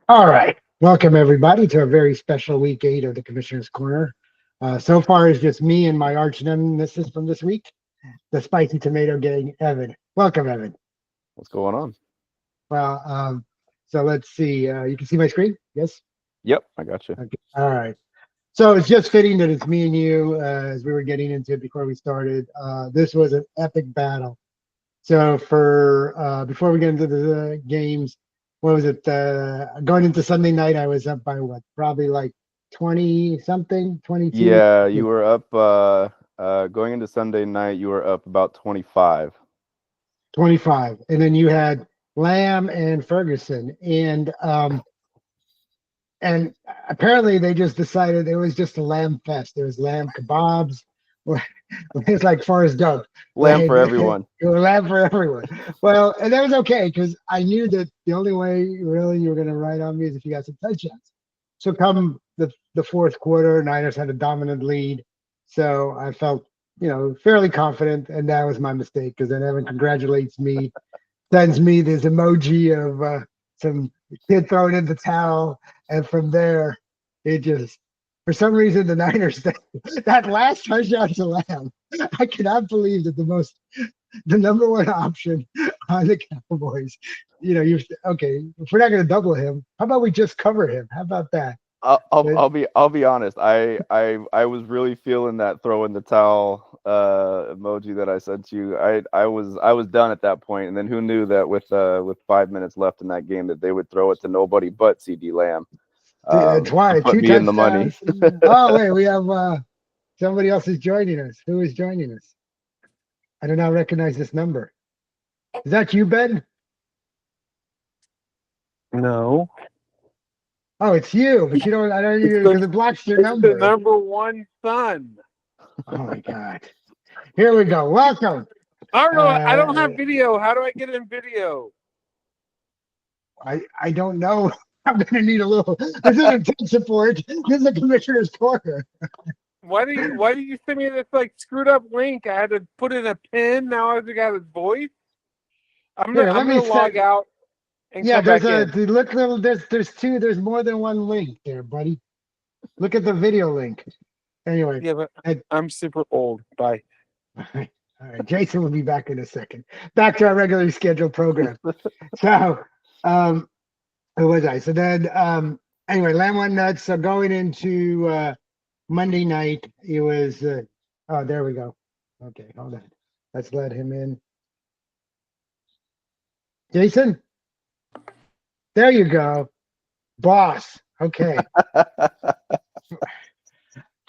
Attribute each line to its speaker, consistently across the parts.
Speaker 1: All right. Welcome, everybody, to a very special week 8 of the Commissioner's Corner. So far, it's just me and my arch nemesis from this week, the Spicy Tomato Gang, Evan. Welcome, Evan.
Speaker 2: What's going on?
Speaker 1: Well, so let's see. You can see my screen? Yes?
Speaker 2: Yep, I got you.
Speaker 1: Okay. All right. So it's just fitting that it's me and you as we were getting into it before we started. This was an epic battle. So for before we get into the games, what was it? Going into Sunday night, I was up by what? Probably like 20 something, 22,
Speaker 2: Yeah, you were up going into Sunday night, you were up about 25.
Speaker 1: 25. And then you had Lamb and Ferguson. And apparently they just decided it was just a lamb fest. There was lamb kebabs. It's like Forrest Gump.
Speaker 2: Lamb for everyone.
Speaker 1: Lamb for everyone. Well, and that was okay because I knew that the only way really you were going to ride on me is if you got some touchdowns. So come the fourth quarter, Niners had a dominant lead. So I felt, fairly confident. And that was my mistake because then Evan congratulates me, sends me this emoji of some kid throwing in the towel. And from there, it just, for some reason, the Niners, that last touchdown to Lamb, I cannot believe that the number one option on the Cowboys, okay, if we're not going to double him, how about we just cover him? How about that?
Speaker 2: I'll be honest. I was really feeling that throw in the towel emoji that I sent you. I was done at that point, and then who knew that with 5 minutes left in that game that they would throw it to nobody but CD Lamb.
Speaker 1: That's why
Speaker 2: put
Speaker 1: two
Speaker 2: me in the money.
Speaker 1: Oh wait, we have somebody else is joining us. Who is joining us? I do not recognize this number. Is that you, Ben?
Speaker 3: No.
Speaker 1: Oh, it's you, but you don't. I don't because it blocks your
Speaker 3: It's
Speaker 1: number.
Speaker 3: the number one son.
Speaker 1: Oh my God! Here we go. Welcome.
Speaker 3: I don't know. I don't have video. How do I get in video?
Speaker 1: I don't know. I'm gonna need a little. This isn't tech support. This is a commissioner's corner.
Speaker 3: Why do you send me this like screwed up link? I had to put in a pin. Now I've got his voice. I'm gonna log out and come back in.
Speaker 1: Look, little. There's two. There's more than one link there, buddy. Look at the video link. Anyway.
Speaker 3: Yeah, but I'm super old. Bye.
Speaker 1: All right. Jason will be back in a second. Back to our regularly scheduled program. So, who was I? So then, anyway, Lamb went nuts. So going into Monday night, it was. Oh, there we go. Okay, hold on. Let's let him in. Jason, there you go, boss. Okay.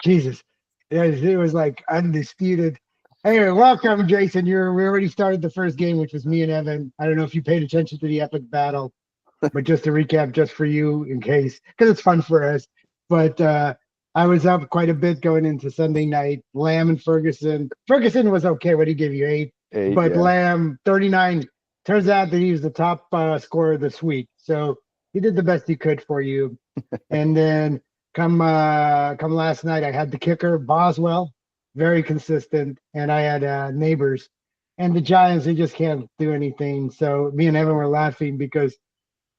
Speaker 1: Jesus, it was like undisputed. Anyway, welcome, Jason. We already started the first game, which was me and Evan. I don't know if you paid attention to the epic battle, but just to recap, just for you in case, because it's fun for us. But I was up quite a bit going into Sunday night. Lamb and Ferguson. Ferguson was okay. What did he give you? 8? But yeah. Lamb 39. Turns out that he was the top scorer this week, so he did the best he could for you. And then come last night, I had the kicker Boswell, very consistent, and I had Neighbors, and the Giants. They just can't do anything. So me and Evan were laughing because,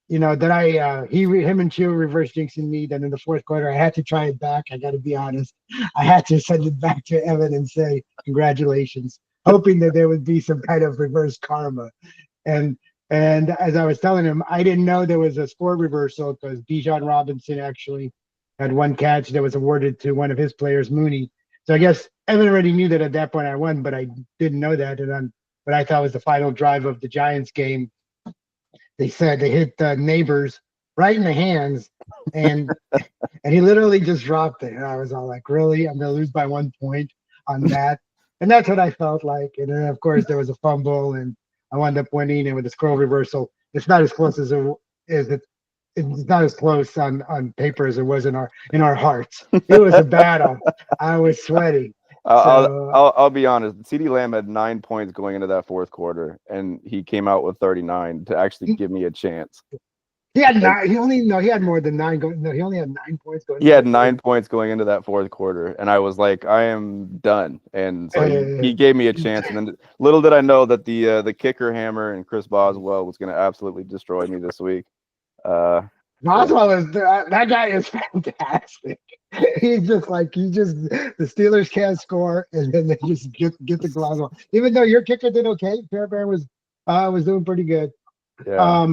Speaker 1: him and Chio reverse jinxing me. Then in the fourth quarter, I had to try it back. I got to be honest. I had to send it back to Evan and say congratulations, hoping that there would be some kind of reverse karma. And as I was telling him, I didn't know there was a score reversal because Bijan Robinson actually had one catch that was awarded to one of his players, Mooney. So I guess Evan already knew that at that point I won, but I didn't know that. And then what I thought was the final drive of the Giants game, they said they hit Neighbors right in the hands, and he literally just dropped it. And I was all like, really? I'm going to lose by 1 point on that? And that's what I felt like. And then, of course, there was a fumble, and I wound up winning. And with the scroll reversal, it's not as close as it's not as close on paper as it was in our hearts. It was a battle. I was sweaty.
Speaker 2: I'll be honest. CeeDee Lamb had 9 points going into that fourth quarter, and he came out with 39 to actually give me a chance.
Speaker 1: He had 9. He had more than 9. He only had 9 points going.
Speaker 2: He had 9 points going into that fourth quarter, and I was like, I am done. And so he gave me a chance. And then little did I know that the kicker hammer and Chris Boswell was going to absolutely destroy me this week.
Speaker 1: Boswell is that guy is fantastic. The Steelers can't score, and then they just get the Glasgow. Even though your kicker did okay, Fairbairn was doing pretty good.
Speaker 2: Yeah.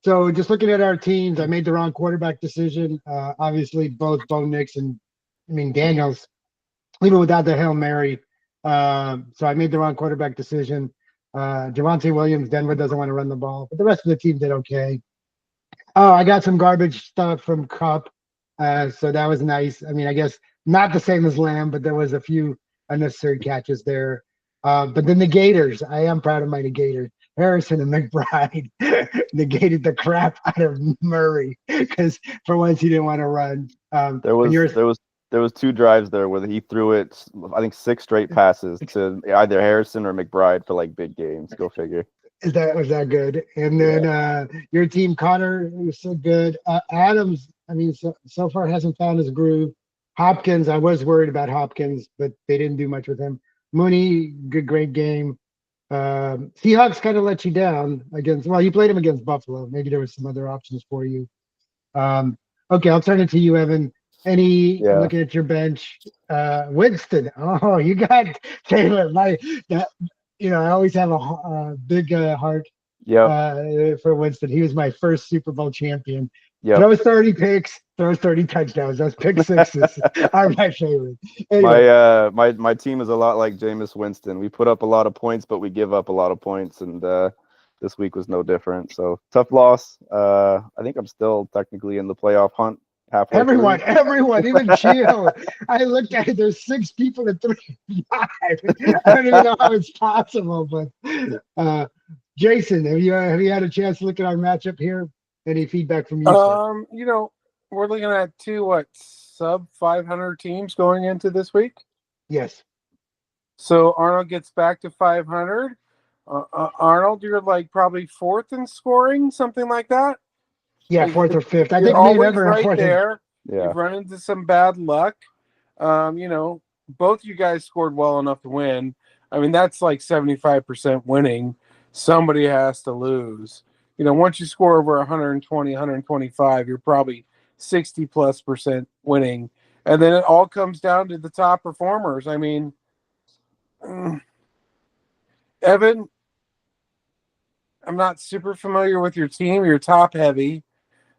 Speaker 1: So just looking at our teams, I made the wrong quarterback decision. Obviously, both Bo Nix and Daniels, even without the Hail Mary. So I made the wrong quarterback decision. Javonte Williams, Denver doesn't want to run the ball, but the rest of the team did okay. Oh, I got some garbage stuff from Cup. So that was nice. I mean, I guess not the same as Lamb, but there was a few unnecessary catches there. But the negators, I am proud of my negators. Harrison and McBride negated the crap out of Murray because for once he didn't want to run.
Speaker 2: There was 2 drives there where he threw it, I think 6 straight passes to either Harrison or McBride for like big games. Go figure.
Speaker 1: Was that good? And then your team, Connor, was so good. Adams, I mean, so far hasn't found his groove. Hopkins, I was worried about Hopkins, but they didn't do much with him. Mooney, great game. Seahawks kind of let you down against. Well, you played him against Buffalo. Maybe there was some other options for you. Okay, I'll turn it to you, Evan. I'm looking at your bench. Winston. Oh, you got Taylor. I always have a big heart for Winston. He was my first Super Bowl champion.
Speaker 2: Yeah.
Speaker 1: Throws 30 picks, throws 30 touchdowns. Those pick sixes are my favorite.
Speaker 2: Anyway. My team is a lot like Jameis Winston. We put up a lot of points, but we give up a lot of points, and this week was no different. So tough loss. I think I'm still technically in the playoff hunt.
Speaker 1: Everyone, even Chio. I looked at it. There's 6 people at 3-5. I don't even know how it's possible. But Jason, have you had a chance to look at our matchup here? Any feedback from you?
Speaker 3: We're looking at 2 sub 500 teams going into this week.
Speaker 1: Yes.
Speaker 3: So Arnold gets back to 500. Arnold, you're like probably 4th in scoring, something like that.
Speaker 1: Yeah, 4th or 5th. I think
Speaker 3: always right there.
Speaker 2: Yeah.
Speaker 3: You've run into some bad luck. Both you guys scored well enough to win. I mean, that's like 75% winning. Somebody has to lose. Once you score over 120, 125, you're probably 60+% winning. And then it all comes down to the top performers. I mean, Evan, I'm not super familiar with your team. You're top heavy.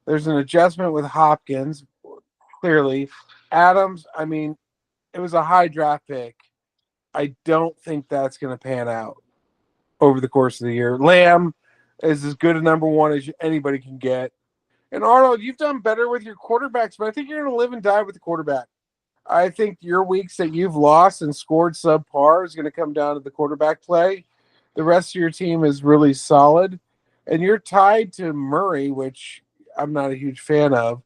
Speaker 3: There's an adjustment with Hopkins, clearly. Adams, I mean, it was a high draft pick. I don't think that's going to pan out over the course of the year. Lamb is as good a number 1 as anybody can get. And Arnold, you've done better with your quarterbacks, but I think you're going to live and die with the quarterback. I think your weeks that you've lost and scored subpar is going to come down to the quarterback play. The rest of your team is really solid. And you're tied to Murray, which I'm not a huge fan of,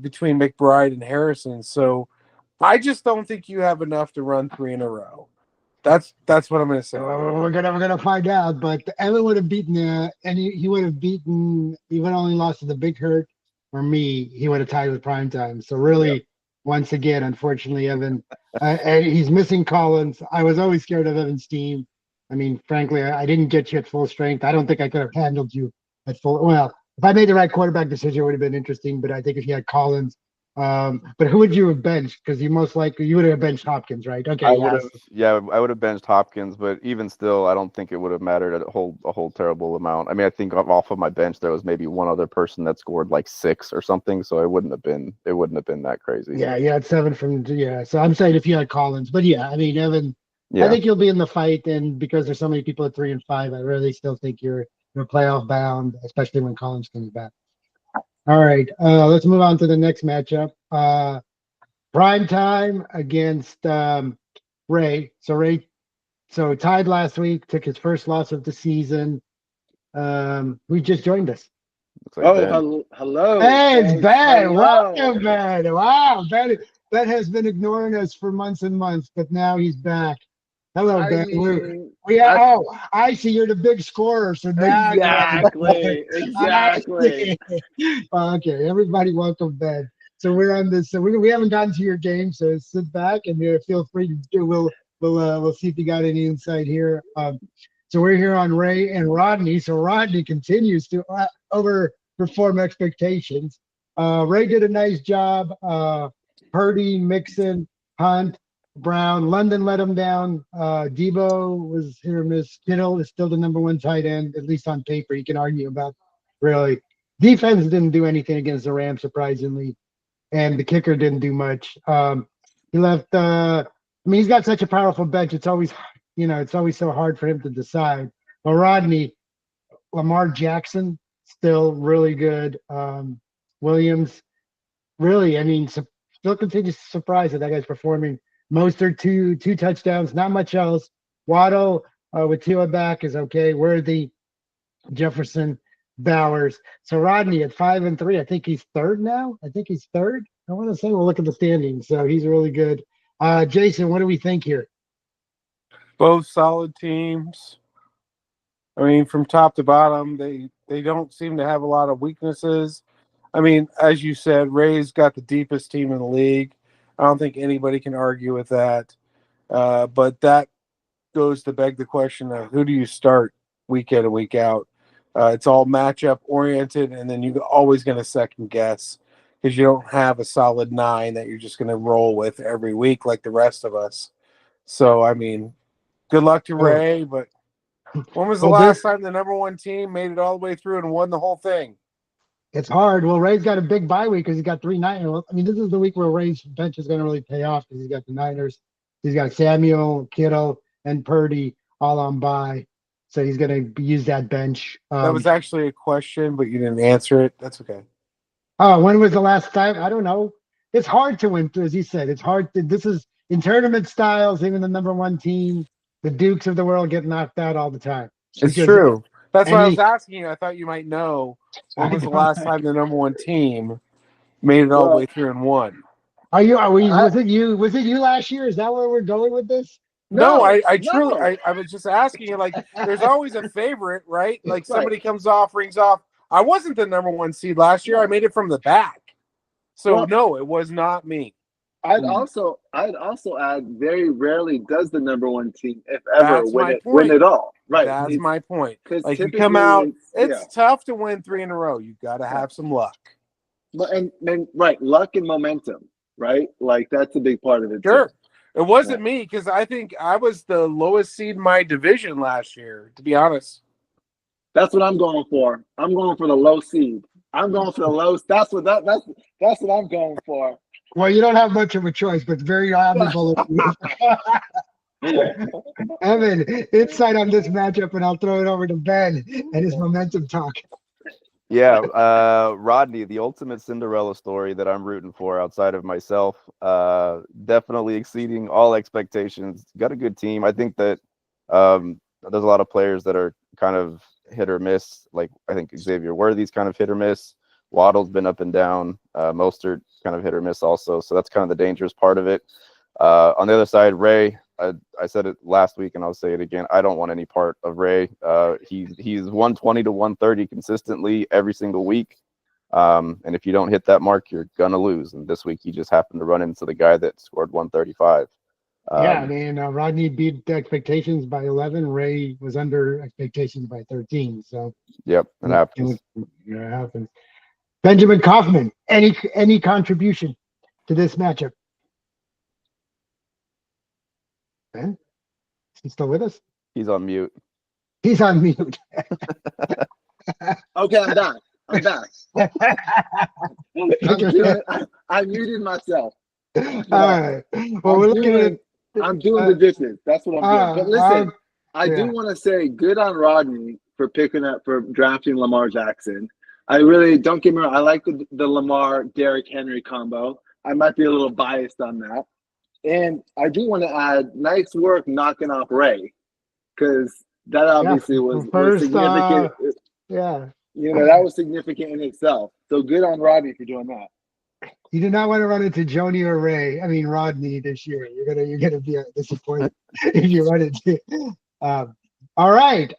Speaker 3: between McBride and Harrison. So I just don't think you have enough to run 3 in a row. That's what I'm going to say.
Speaker 1: We're gonna find out. But Evan would have beaten and he would have beaten. He would only lost to the Big Hurt or me. He would have tied with Prime Time. So really, once again, unfortunately, Evan, and he's missing Collins. I was always scared of Evan's team. I mean, frankly, I didn't get you at full strength. I don't think I could have handled you at full. Well, if I made the right quarterback decision, it would have been interesting. But I think if you had Collins. But who would you have benched? Because you most likely you would have benched Hopkins, right? Okay.
Speaker 2: I would have benched Hopkins, but even still, I don't think it would have mattered a whole terrible amount. I mean, I think off of my bench there was maybe one other person that scored like 6 or something, so it wouldn't have been that crazy.
Speaker 1: Yeah, you had 7 from So I'm saying if you had Collins, but I mean Evan, I think you'll be in the fight, and because there's so many people at 3 and 5, I really still think you're playoff bound, especially when Collins comes back. All right, let's move on to the next matchup. Prime Time against Ray. So tied last week, took his first loss of the season. Who just joined us?
Speaker 4: Hello.
Speaker 1: Hey, it's Ben. Welcome, Ben. Wow, Ben has been ignoring us for months and months, but now he's back. Hello, Ben. I see you're the big scorer. So now
Speaker 4: exactly.
Speaker 1: Okay, everybody, welcome, Ben. So we're on this. So we haven't gotten to your game, so sit back and feel free to do. We'll see if you got any insight here. So we're here on Ray and Rodney. So Rodney continues to over perform expectations. Ray did a nice job. Purdy, Mixon, Hunt, Brown, London let him down. Debo was hit or miss. Kittle is still the number one tight end, at least on paper. You can argue about really. Defense didn't do anything against the Rams, surprisingly, and the kicker didn't do much. He left. I mean, he's got such a powerful bench. It's always, it's always so hard for him to decide. But Rodney, Lamar Jackson, still really good. Williams, really, I mean, still continues to surprise that guy's performing. Mostert, two touchdowns, not much else. Waddle with Tua back is okay. Worthy, Jefferson, Bowers. So Rodney at 5-3, I think he's third now. I want to say we'll look at the standings. So he's really good. Jason, what do we think here?
Speaker 3: Both solid teams. I mean, from top to bottom, they don't seem to have a lot of weaknesses. I mean, as you said, Ray's got the deepest team in the league. I don't think anybody can argue with that. But that goes to beg the question of who do you start week in and week out? It's all matchup oriented, and then you're always going to second guess because you don't have a solid 9 that you're just going to roll with every week like the rest of us. So, I mean, good luck to Ray, but when was the last time the number one team made it all the way through and won the whole thing?
Speaker 1: It's hard. Well, Ray's got a big bye week because he's got 3 Niners. I mean, this is the week where Ray's bench is going to really pay off because he's got the Niners. He's got Samuel, Kittle, and Purdy all on bye. So he's going to use that bench.
Speaker 3: That was actually a question, but you didn't answer it. That's okay.
Speaker 1: Oh, when was the last time? I don't know. It's hard to win, as you said. It's hard. This is in tournament styles, even the number one team, the Dukes of the world get knocked out all the time.
Speaker 3: It's true. That's why I was asking you. I thought you might know when was the last time the number one team made it all the way through and won.
Speaker 1: Was it you last year? Is that where we're going with this?
Speaker 3: No, I truly I was just asking you, like, there's always a favorite, right? Like somebody rings off. I wasn't the number one seed last year. I made it from the back. So no, it was not me.
Speaker 4: I'd also add very rarely does the number one team, if ever, win it all. Right.
Speaker 3: That's my point. Like you come out, it's tough to win 3 in a row. You got to have some luck.
Speaker 4: And right, luck and momentum, right? Like that's a big part of it.
Speaker 3: Sure.
Speaker 4: Too.
Speaker 3: It wasn't me because I think I was the lowest seed in my division last year, to be honest.
Speaker 4: That's what I'm going for. I'm going for the low seed. I'm going for the low. That's what I'm going for.
Speaker 1: Well, you don't have much of a choice, but it's very admirable. Evan, insight on this matchup, and I'll throw it over to Ben and his momentum talk.
Speaker 2: Yeah, Rodney, the ultimate Cinderella story that I'm rooting for outside of myself, definitely exceeding all expectations. Got a good team. I think that there's a lot of players that are kind of hit or miss. Like I think Xavier Worthy's kind of hit or miss. Waddle's been up and down. Mostert kind of hit or miss also. So that's kind of the dangerous part of it. On the other side, Ray, I said it last week and I'll say it again. I don't want any part of Ray. He's 120 to 130 consistently every single week. And if you don't hit that mark, you're going to lose. And this week he just happened to run into the guy that scored 135.
Speaker 1: Yeah, I mean, Rodney beat the expectations by 11. Ray was under expectations by 13. So,
Speaker 2: yep, it happens.
Speaker 1: It happens. Benjamin Kaufman, any contribution to this matchup? Ben, is he still with us?
Speaker 2: He's on mute.
Speaker 1: He's on mute.
Speaker 4: Okay, I'm done. I muted myself.
Speaker 1: All right. Well,
Speaker 4: I'm doing the dishes. That's what I'm doing. But listen, I do want to say good on Rodney for drafting Lamar Jackson. I really don't get me wrong. I like the Lamar Derrick Henry combo. I might be a little biased on that. And I do want to add nice work knocking off Ray, because that obviously was significant. That was significant in itself. So good on Rodney for doing that.
Speaker 1: You do not want to run into Joni or Rodney this year. You're gonna be disappointed if you run into. All right,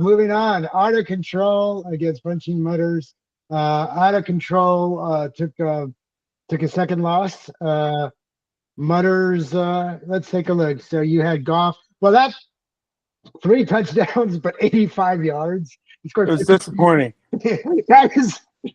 Speaker 1: moving on. Out of Control against Bunching Mutters. Out of Control took a second loss. Mutters, let's take a look. So you had Goff. Well, that's 3 touchdowns, but 85 yards. He scored.
Speaker 3: It was disappointing.
Speaker 1: That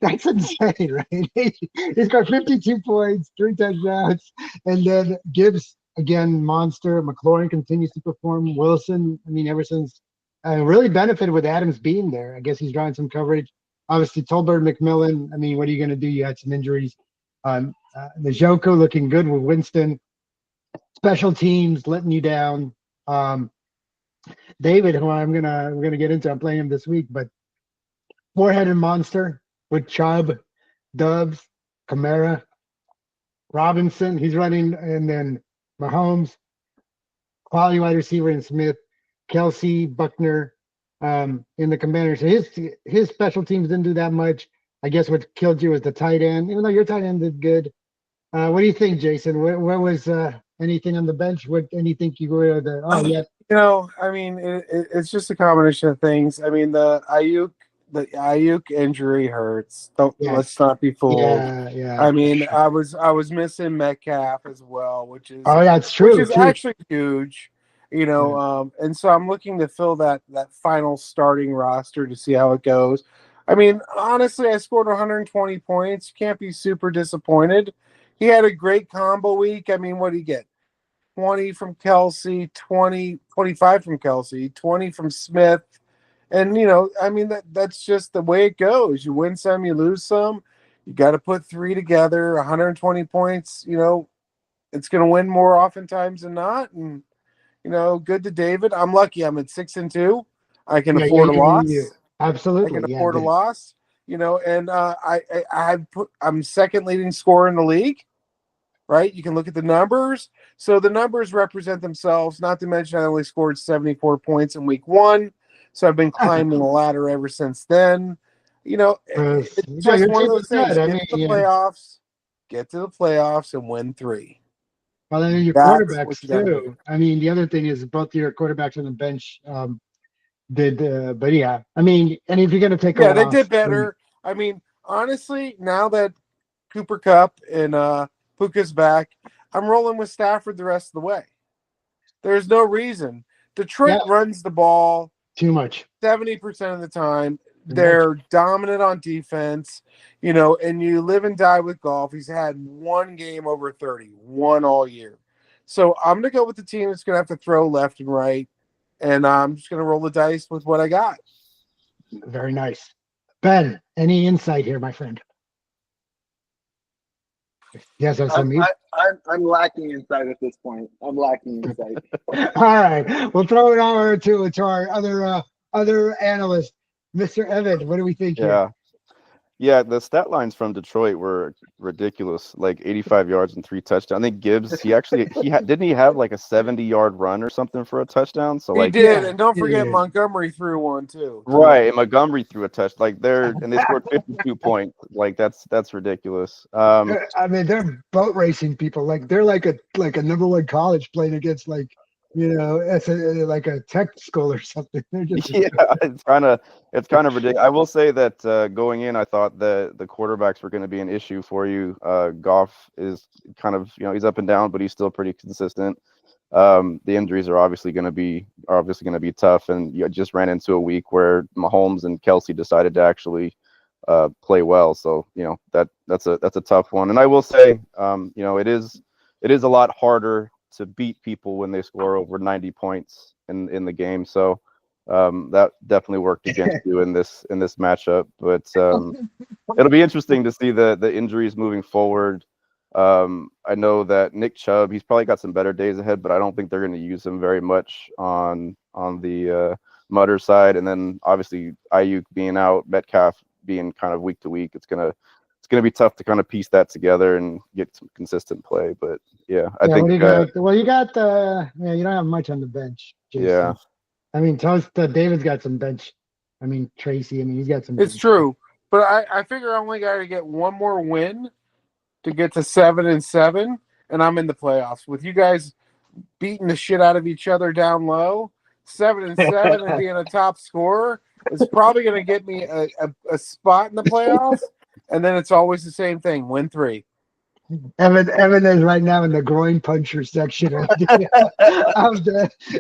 Speaker 1: That's insane, right? He's got 52 points, 3 touchdowns, and then Gibbs again, monster. McLaurin continues to perform. Wilson, I mean, ever since really benefited with Adams being there. I guess he's drawing some coverage. Obviously, Tolbert, McMillan. I mean, what are you going to do? You had some injuries. Njoku looking good with Winston. Special teams letting you down. David, who we're gonna get into. I'm playing him this week, but four-headed monster with Chubb, Dubs, Kamara, Robinson. He's running, and then Mahomes, quality wide receiver in Smith, Kelsey, Buckner, in the Commanders. So his special teams didn't do that much. I guess what killed you was the tight end, even though your tight end did good. What do you think, Jason? Where was anything on the bench? What anything you were the? Oh yeah.
Speaker 3: I mean, it's just a combination of things. I mean, the Ayuk injury hurts. Let's not be fooled.
Speaker 1: Yeah.
Speaker 3: I mean, I was missing Metcalf as well, which is
Speaker 1: that's true.
Speaker 3: Which is actually huge. And so I'm looking to fill that final starting roster to see how it goes. I mean, honestly, I scored 120 points. You can't be super disappointed. He had a great combo week. I mean, what did he get? 20 from Kelsey, 25 from Kelsey, 20 from Smith. And, I mean, that's just the way it goes. You win some, you lose some. You got to put 3 together, 120 points. It's going to win more oftentimes than not. And, good to David. I'm lucky. I'm at 6-2. I can afford a loss.
Speaker 1: Absolutely.
Speaker 3: I can afford a loss. And I'm second leading scorer in the league. Right? You can look at the numbers. So the numbers represent themselves, not to mention I only scored 74 points in week 1. So I've been climbing the ladder ever since then. It's just one of those things. Get to the playoffs and win 3.
Speaker 1: Well, then your quarterbacks too. I mean, the other thing is both your quarterbacks on the bench but yeah. I mean, and if you're going to take a loss,
Speaker 3: they did better. I mean, honestly, now that Cooper Kupp and Puka's back, I'm rolling with Stafford the rest of the way. There's no reason. Detroit runs the ball
Speaker 1: too much.
Speaker 3: 70% of the time. They're dominant on defense, and you live and die with golf. He's had 1 game over 30, 1 all year. So I'm going to go with the team that's going to have to throw left and right, and I'm just going to roll the dice with what I got.
Speaker 1: Very nice. Ben, any insight here, my friend? Yes,
Speaker 4: I'm lacking insight at this point. I'm lacking insight.
Speaker 1: All right, we'll throw it over to our other analyst, Mr. Evan. What do we think here?
Speaker 2: Yeah, the stat lines from Detroit were ridiculous. Like 85 yards and 3 touchdowns. I think Gibbs, didn't he have like a 70-yard run or something for a touchdown? So
Speaker 3: he did, and don't forget Montgomery threw one too.
Speaker 2: Right, and Montgomery threw a touch. Like and they scored 52 points. Like that's ridiculous.
Speaker 1: I mean, they're boat racing people. Like they're like a number 1 college playing against it's like a tech school or something. They're just
Speaker 2: it's kind of ridiculous. I will say that going in, I thought the quarterbacks were going to be an issue for you. Goff is kind of he's up and down, but he's still pretty consistent. The injuries are obviously going to be tough, and you just ran into a week where Mahomes and Kelsey decided to actually play well. So that's a tough one. And I will say, it is a lot harder to beat people when they score over 90 points in the game. So that definitely worked against you in this matchup. But it'll be interesting to see the injuries moving forward. I know that Nick Chubb, he's probably got some better days ahead, but I don't think they're going to use him very much on the Mutter side. And then obviously Ayuk being out, Metcalf being kind of week to week, it's gonna be tough to kind of piece that together and get some consistent play. But I think
Speaker 1: you don't have much on the bench, Jason.
Speaker 2: Yeah,
Speaker 1: I mean, David's got some bench. I mean, Tracy, he's got some.
Speaker 3: It's true, but I figure I only got to get one more win to get to 7-7, and I'm in the playoffs. With you guys beating the shit out of each other down low, 7-7 and being a top scorer is probably going to get me a spot in the playoffs. And then it's always the same thing: win 3.
Speaker 1: Evan is right now in the groin puncher section.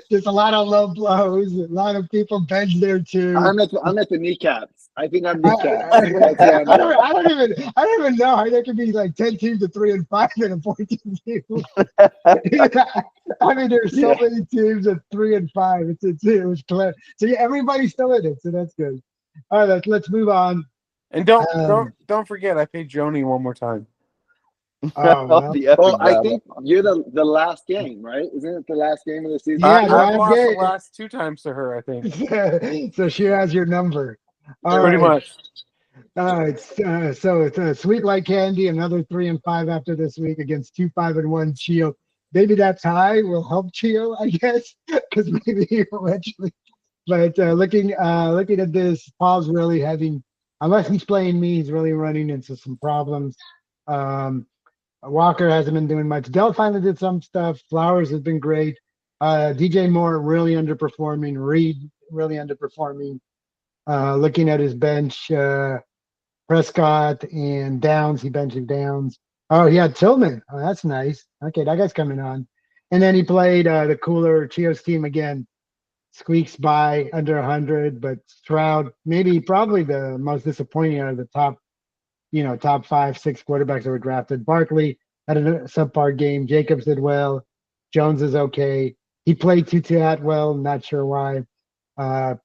Speaker 1: There's a lot of low blows. A lot of people bench there too.
Speaker 4: I'm at the kneecaps. I think I'm the cat. That's where I'm at.
Speaker 1: I don't even know how there could be like 10 teams of 3-5 and a 14 team. I mean, there's so many teams of 3-5. It was clear. So yeah, everybody's still in it. So that's good. All right, let's move on.
Speaker 3: And don't forget, I paid Joni one more time.
Speaker 1: Oh, well.
Speaker 2: The epic
Speaker 4: Well, I
Speaker 2: battle.
Speaker 4: think you're the last game, right? Isn't it the last game of the season?
Speaker 1: Yeah, the
Speaker 3: I've
Speaker 1: last
Speaker 3: lost
Speaker 1: game.
Speaker 3: the last 2 times to her, I think.
Speaker 1: So she has your number. All
Speaker 3: Pretty
Speaker 1: right.
Speaker 3: much.
Speaker 1: So it's Sweet Like Candy, another 3-5 after this week against 2-5-1 Chio. Maybe that tie will help Chio, I guess, because maybe eventually. But looking at this, Paul's really having, unless he's playing me, he's really running into some problems. Walker hasn't been doing much. Dell finally did some stuff. Flowers has been great. DJ Moore really underperforming. Reed really underperforming. Looking at his bench, Prescott and Downs, he benches Downs. Oh, he had Tillman. Oh, that's nice. Okay, that guy's coming on. And then he played the cooler Chio's team again. Squeaks by under 100, but Stroud, probably the most disappointing out of the top 5, 6 quarterbacks that were drafted. Barkley had a subpar game. Jacobs did well. Jones is okay. He played Tutu Atwell, not sure why.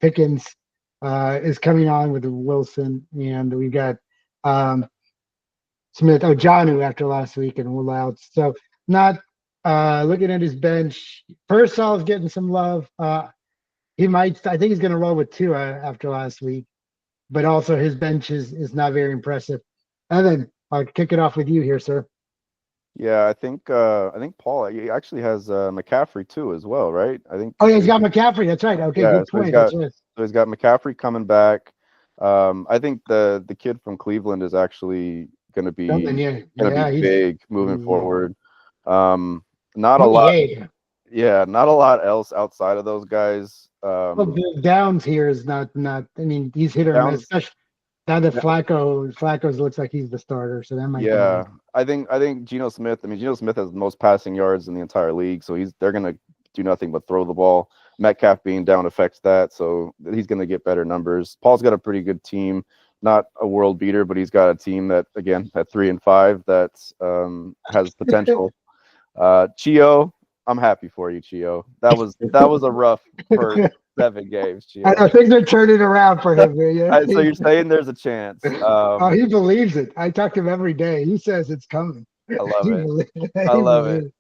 Speaker 1: Pickens is coming on with Wilson, and we got Smith, Johnu after last week, and Will out. So not looking at his bench. Purcell's getting some love. I think he's going to roll with Tua after last week, but also his bench is not very impressive. And then I'll kick it off with you here, sir.
Speaker 2: Yeah, I think Paul he actually has McCaffrey too as well, right? I think.
Speaker 1: Oh yeah, he's got McCaffrey. That's right. Okay,
Speaker 2: Yeah,
Speaker 1: good point. That's right.
Speaker 2: So he's got McCaffrey coming back. I think the kid from Cleveland is actually going to be big moving forward. Not a lot. Yeah, not a lot else outside of those guys.
Speaker 1: Well, Downs here is not. I mean, he's hit or miss. Especially now that Flacco's looks like he's the starter, so that might.
Speaker 2: Yeah, I think Geno Smith. I mean, Geno Smith has the most passing yards in the entire league, so they're gonna do nothing but throw the ball. Metcalf being down affects that, so he's gonna get better numbers. Paul's got a pretty good team, not a world beater, but he's got a team that again at 3-5 that has potential. Chio, I'm happy for you, Chio. That was a rough first 7 games, Chio.
Speaker 1: I know things are turning around for him. Yeah.
Speaker 2: So you're saying there's a chance?
Speaker 1: He believes it. I talk to him every day. He says it's coming.
Speaker 2: I love it. I love it.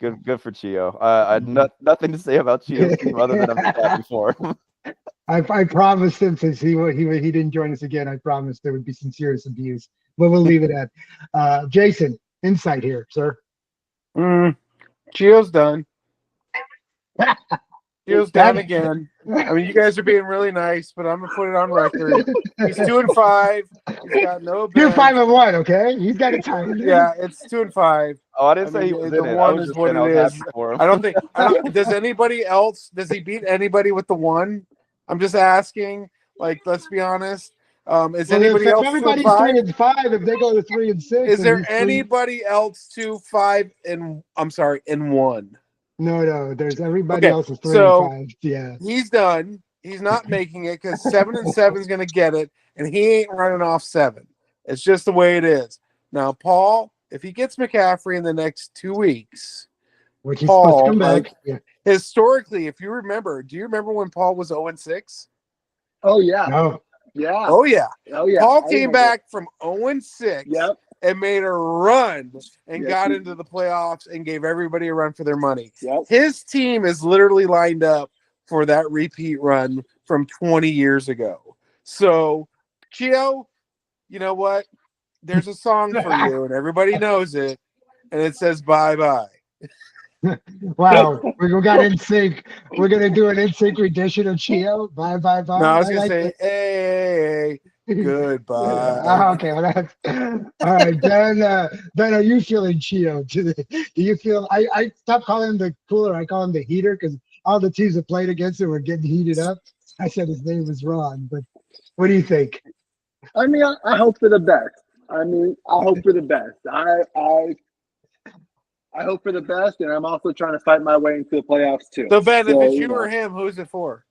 Speaker 2: Good for Chio. I had nothing to say about Chio's team other than I'm happy for him.
Speaker 1: I promised him, since he didn't join us again, I promised there would be some serious abuse. But we'll leave it at Jason, insight here, sir.
Speaker 3: Chio's done. Chio's done again. I mean, you guys are being really nice, but I'm gonna put it on record. He's 2-5. He's got no bench.
Speaker 1: 2-5-1. Okay, he's got a time.
Speaker 3: Yeah, it's 2-5.
Speaker 2: Oh, I didn't say he was in it.
Speaker 3: One is what it is. I don't think. Does anybody else? Does he beat anybody with the 1? I'm just asking. Like, let's be honest. Is anybody else?
Speaker 1: Everybody's 3-5. If they go to 3-6,
Speaker 3: is there anybody else 2-5 and I'm sorry, in 1?
Speaker 1: No. There's everybody else is 3-5. Yeah,
Speaker 3: he's done. He's not making it because 7-7 is going to get it, and he ain't running off 7. It's just the way it is. Now, Paul, if he gets McCaffrey in the next 2 weeks,
Speaker 1: which he's supposed to come back.
Speaker 3: Historically, if you remember, do you remember when Paul was 0-6?
Speaker 4: Oh yeah.
Speaker 1: No.
Speaker 4: Yeah.
Speaker 3: Oh yeah. Paul came back from 0-6 and made a run and got into the playoffs and gave everybody a run for their money.
Speaker 4: Yep.
Speaker 3: His team is literally lined up for that repeat run from 20 years ago. So, Chio, you know what? There's a song for you, and everybody knows it, and it says bye-bye.
Speaker 1: Wow, we got NSYNC. We're gonna do an NSYNC rendition of Chio. Bye.
Speaker 3: No, I was gonna say, hey, goodbye.
Speaker 1: Okay, well that's all right. Ben, are you feeling Chio? Do you feel? I stopped calling him the cooler. I call him the heater because all the teams that played against him were getting heated up. I said his name was wrong, but what do you think?
Speaker 4: I mean, I hope for the best. I hope for the best, and I'm also trying to fight my way into the playoffs too.
Speaker 3: So Ben, if it's you or him, who's it for?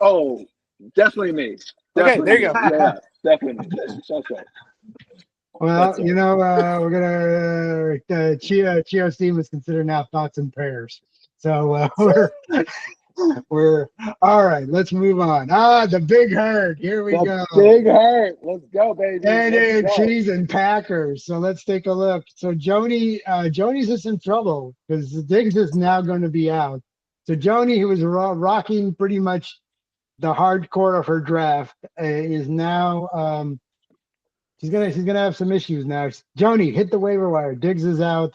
Speaker 4: Oh, Definitely me.
Speaker 3: Okay,
Speaker 4: Definitely
Speaker 3: there you
Speaker 4: me.
Speaker 3: go.
Speaker 4: Yeah, definitely me. That's right.
Speaker 1: Well,
Speaker 4: That's
Speaker 1: you
Speaker 4: right.
Speaker 1: know, we're gonna Chio's team is considered now thoughts and prayers. So we're all right. Let's move on. The big herd. Here we
Speaker 4: The
Speaker 1: go.
Speaker 4: big hurt. Let's go, baby.
Speaker 1: And
Speaker 4: Let's go.
Speaker 1: cheese and Packers. So let's take a look. So Joni's just in trouble because Diggs is now going to be out. So Joni, who was rocking pretty much the hardcore of her draft, is now she's gonna have some issues now. Joni, hit the waiver wire. Diggs is out.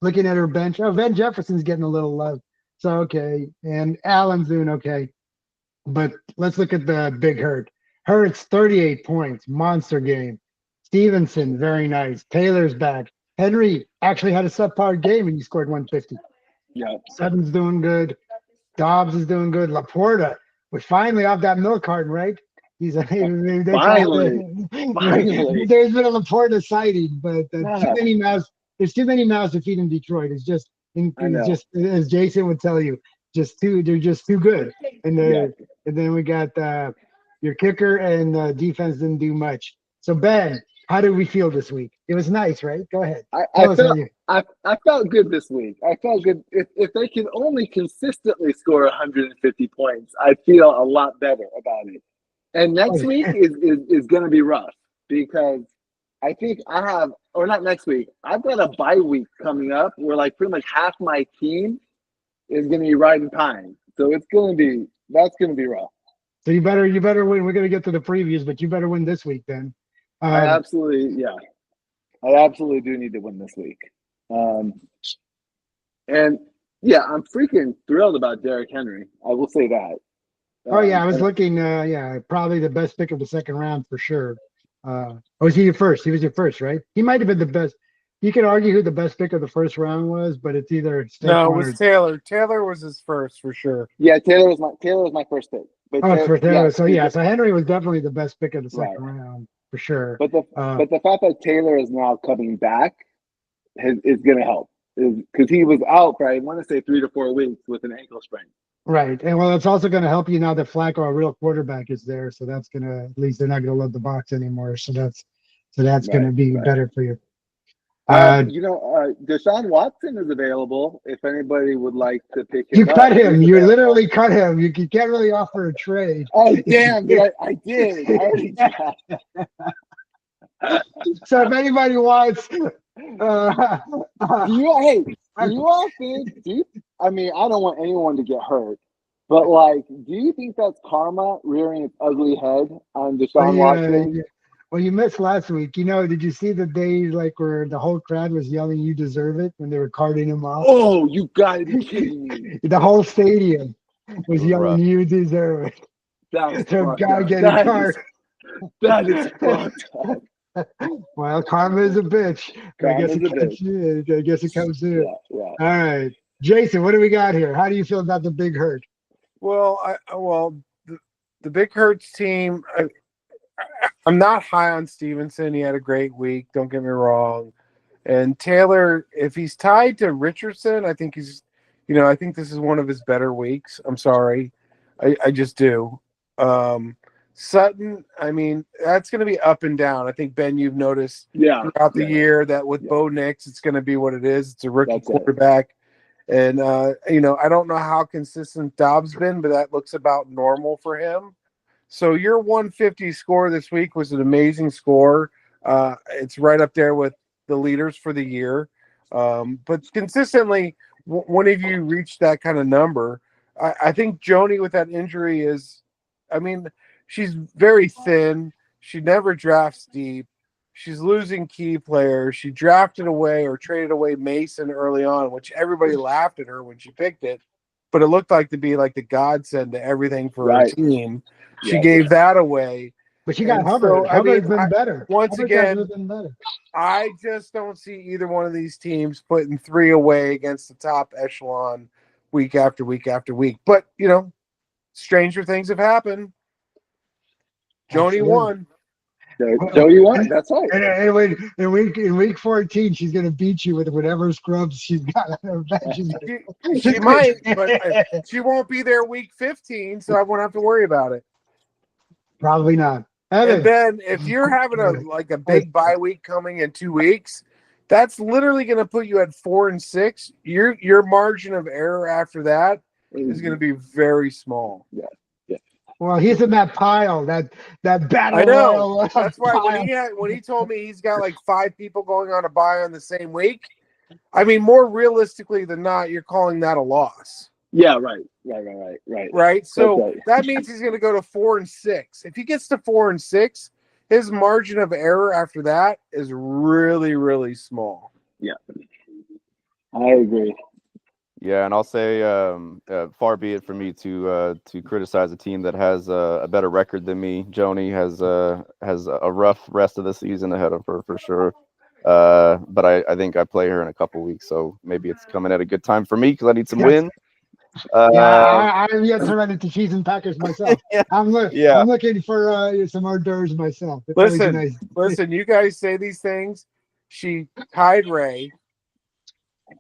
Speaker 1: Looking at her bench. Oh, Van Jefferson's getting a little love. So okay, and Allen's doing okay. But let's look at the big hurt. Hurts 38 points, monster game. Stevenson, very nice. Taylor's back. Henry actually had a subpar game and he scored 150.
Speaker 4: Yeah.
Speaker 1: Sutton's doing good. Dobbs is doing good. Laporta was finally off that milk carton, right? He's they
Speaker 4: Finally. Finally.
Speaker 1: There's been a Laporta sighting, but
Speaker 4: Yeah.
Speaker 1: too many mouths. There's too many mouths to feed in Detroit. It's just,
Speaker 4: I know.
Speaker 1: it's just as Jason would tell you, they're just too good. And then we got your kicker and defense didn't do much. So Ben, how did we feel this week? It was nice, right? Go ahead.
Speaker 4: I felt good this week. I felt good. If they can only consistently score 150 points, I feel a lot better about it. And next week is going to be rough because I think or not next week. I've got a bye week coming up where like pretty much half my team is going to be riding pine. So that's going to be rough.
Speaker 1: So you better win. We're going to get to the previews, but you better win this week then.
Speaker 4: I absolutely do need to win this week. And yeah, I'm freaking thrilled about Derrick Henry. I will say that.
Speaker 1: I was looking. Probably the best pick of the second round for sure. Was he your first? He was your first, right? He might have been the best. You could argue who the best pick of the first round was, but it's either
Speaker 3: No, it was Taylor. Taylor was his first for sure.
Speaker 4: Yeah, Taylor was my first pick. But
Speaker 1: for Taylor. So Henry was definitely the best pick of the second round for sure.
Speaker 4: But the fact that Taylor is now coming back is going to help because he was out for I want to say 3 to 4 weeks with an ankle sprain.
Speaker 1: Right, and well, it's also going to help you now that Flacco, a real quarterback, is there. So that's going to, at least they're not going to load the box anymore. So that's going to be better for you.
Speaker 4: Deshaun Watson is available if anybody would like to pick him up.
Speaker 1: You cut him. You literally cut him. You can't really offer a trade.
Speaker 4: Oh, damn. I did. I already tried.
Speaker 1: So if anybody wants.
Speaker 4: Do you all think, I mean, I don't want anyone to get hurt, but do you think that's karma rearing its ugly head on Deshaun Watson?
Speaker 1: Yeah. Well, you missed last week. Did you see the day where the whole crowd was yelling, "You deserve it," when they were carting him off?
Speaker 4: Oh, you gotta be kidding me!
Speaker 1: The whole stadium was yelling, rough. "You deserve it."
Speaker 4: That was
Speaker 1: so guy getting carded.
Speaker 4: That is fucked up.
Speaker 1: Well, karma is a bitch. I guess it comes in.
Speaker 4: Yeah.
Speaker 1: All right, Jason, what do we got here? How do you feel about the big hurt?
Speaker 3: Well, the big hurts team. I'm not high on Stevenson. He had a great week. Don't get me wrong. And Taylor, if he's tied to Richardson, I think I think this is one of his better weeks. I'm sorry. I just do. Sutton, I mean, that's going to be up and down. I think, Ben, you've noticed throughout the year that with Bo Nix, it's going to be what it is. It's a rookie quarterback. And, I don't know how consistent Dobbs been, but that looks about normal for him. So your 150 score this week was an amazing score. It's right up there with the leaders for the year. But consistently, when have you reached that kind of number? I think Joni with that injury she's very thin. She never drafts deep. She's losing key players. She drafted away or traded away Mason early on, which everybody laughed at her when she picked it. But it looked like to be like the godsend to everything for her team. She gave that away.
Speaker 1: But she got Hubbard. Hubbard's been better.
Speaker 3: Once again, I just don't see either one of these teams putting 3 away against the top echelon week after week after week. But, stranger things have happened. Joni won.
Speaker 4: Joe, you won. That's right.
Speaker 1: And in week 14, she's gonna beat you with whatever scrubs she's got on her bench.
Speaker 3: She might, but she won't be there week 15, so I won't have to worry about it.
Speaker 1: Probably not.
Speaker 3: And then if you're having a big bye week coming in 2 weeks, that's literally going to put you at 4-6. Your margin of error after that is going to be very small.
Speaker 4: Yeah.
Speaker 1: Well, he's in that pile, that battle
Speaker 3: I know.
Speaker 1: royal.
Speaker 3: That's why
Speaker 1: pile.
Speaker 3: when he told me he's got like 5 people going on a bye on the same week, I mean, more realistically than not, you're calling that a loss.
Speaker 4: Yeah, right.
Speaker 3: Right. So
Speaker 4: right.
Speaker 3: that means he's going to go to 4-6. If he gets to 4-6, his margin of error after that is really, really small.
Speaker 4: Yeah, I agree.
Speaker 2: Yeah, and I'll say, far be it for me to criticize a team that has a better record than me. Joni has a rough rest of the season ahead of her for sure. But I think I play her in a couple weeks, so maybe it's coming at a good time for me because I need some wins.
Speaker 1: I'm yet to run into cheese and Packers myself.
Speaker 2: Yeah.
Speaker 1: I'm looking for some hors d'oeuvres myself.
Speaker 3: Listen, you guys say these things. She tied Ray,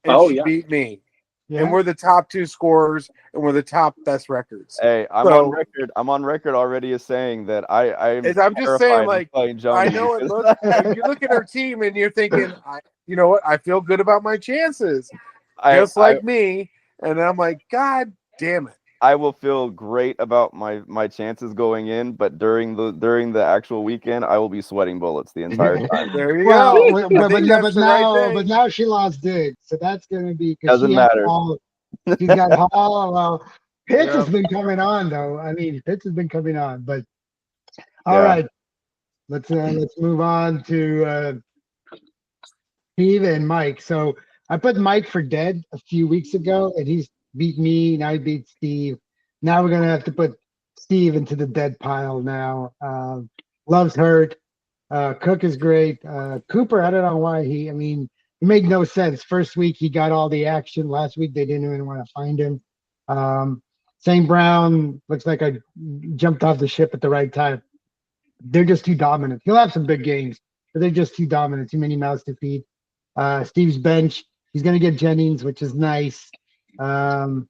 Speaker 3: and she beat me. Yeah. And we're the top 2 scorers, and we're the top best records.
Speaker 2: Hey, I'm on record. I'm on record already as saying that I'm
Speaker 3: just saying, like, I know it looks. You look at her team, and you're thinking, you know what? I feel good about my chances, just like me. And I'm like, God damn it!
Speaker 2: I will feel great about my chances going in, but during the actual weekend, I will be sweating bullets the entire time.
Speaker 3: There you go.
Speaker 1: But now she lost Diggs, so that's going to be
Speaker 2: doesn't matter.
Speaker 1: She's got Hall. Well, Pitts has been coming on though. I mean, Pitts has been coming on, but all right, let's move on to Steve and Mike. So I put Mike for dead a few weeks ago, and he's beat me. Now he beat Steve. Now we're gonna have to put Steve into the dead pile now. Love's hurt. Cook is great. Cooper, I don't know why it made no sense. First week he got all the action. Last week they didn't even want to find him. St. Brown looks like I jumped off the ship at the right time. They're just too dominant. He'll have some big games, but they're just too dominant. Too many mouths to feed. Steve's bench. He's gonna get Jennings, which is nice. And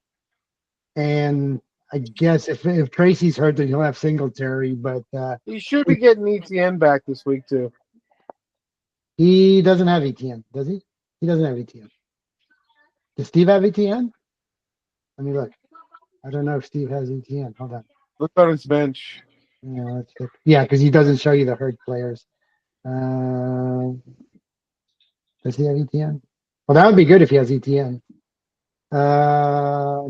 Speaker 1: I guess if Tracy's hurt, then he'll have Singletary. But
Speaker 3: he should be getting ETN back this week too.
Speaker 1: He doesn't have ETN, does he? He doesn't have ETN. Does Steve have ETN? Let me look. I don't know if Steve has ETN. Hold on.
Speaker 3: Look on his bench.
Speaker 1: Yeah, because he doesn't show you the hurt players. Does he have ETN? Well, that would be good if he has ETN. No,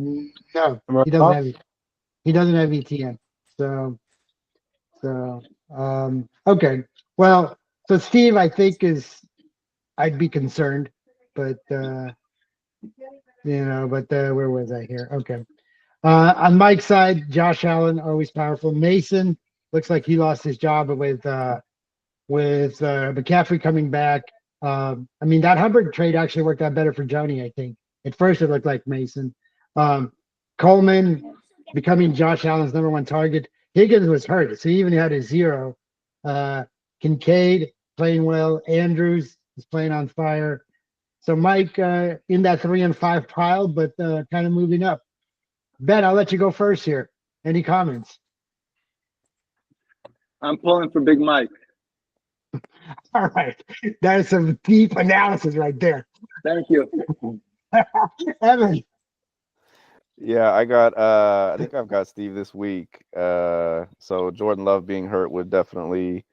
Speaker 1: he doesn't have it. He doesn't have ETN. So okay. Well, so Steve, I think I'd be concerned, but where was I here? Okay. On Mike's side, Josh Allen, always powerful. Mason looks like he lost his job with McCaffrey coming back. That Hubbard trade actually worked out better for Joni, I think. At first, it looked like Mason. Coleman becoming Josh Allen's number 1 target. Higgins was hurt, so he even had a 0. Kincaid playing well. Andrews is playing on fire. So Mike in that 3 and 5 pile, but kind of moving up. Ben, I'll let you go first here. Any comments?
Speaker 4: I'm pulling for Big Mike.
Speaker 1: All right. That is some deep analysis right there.
Speaker 4: Thank you.
Speaker 1: Evan.
Speaker 2: Yeah, I think I've got Steve this week. So Jordan Love being hurt would definitely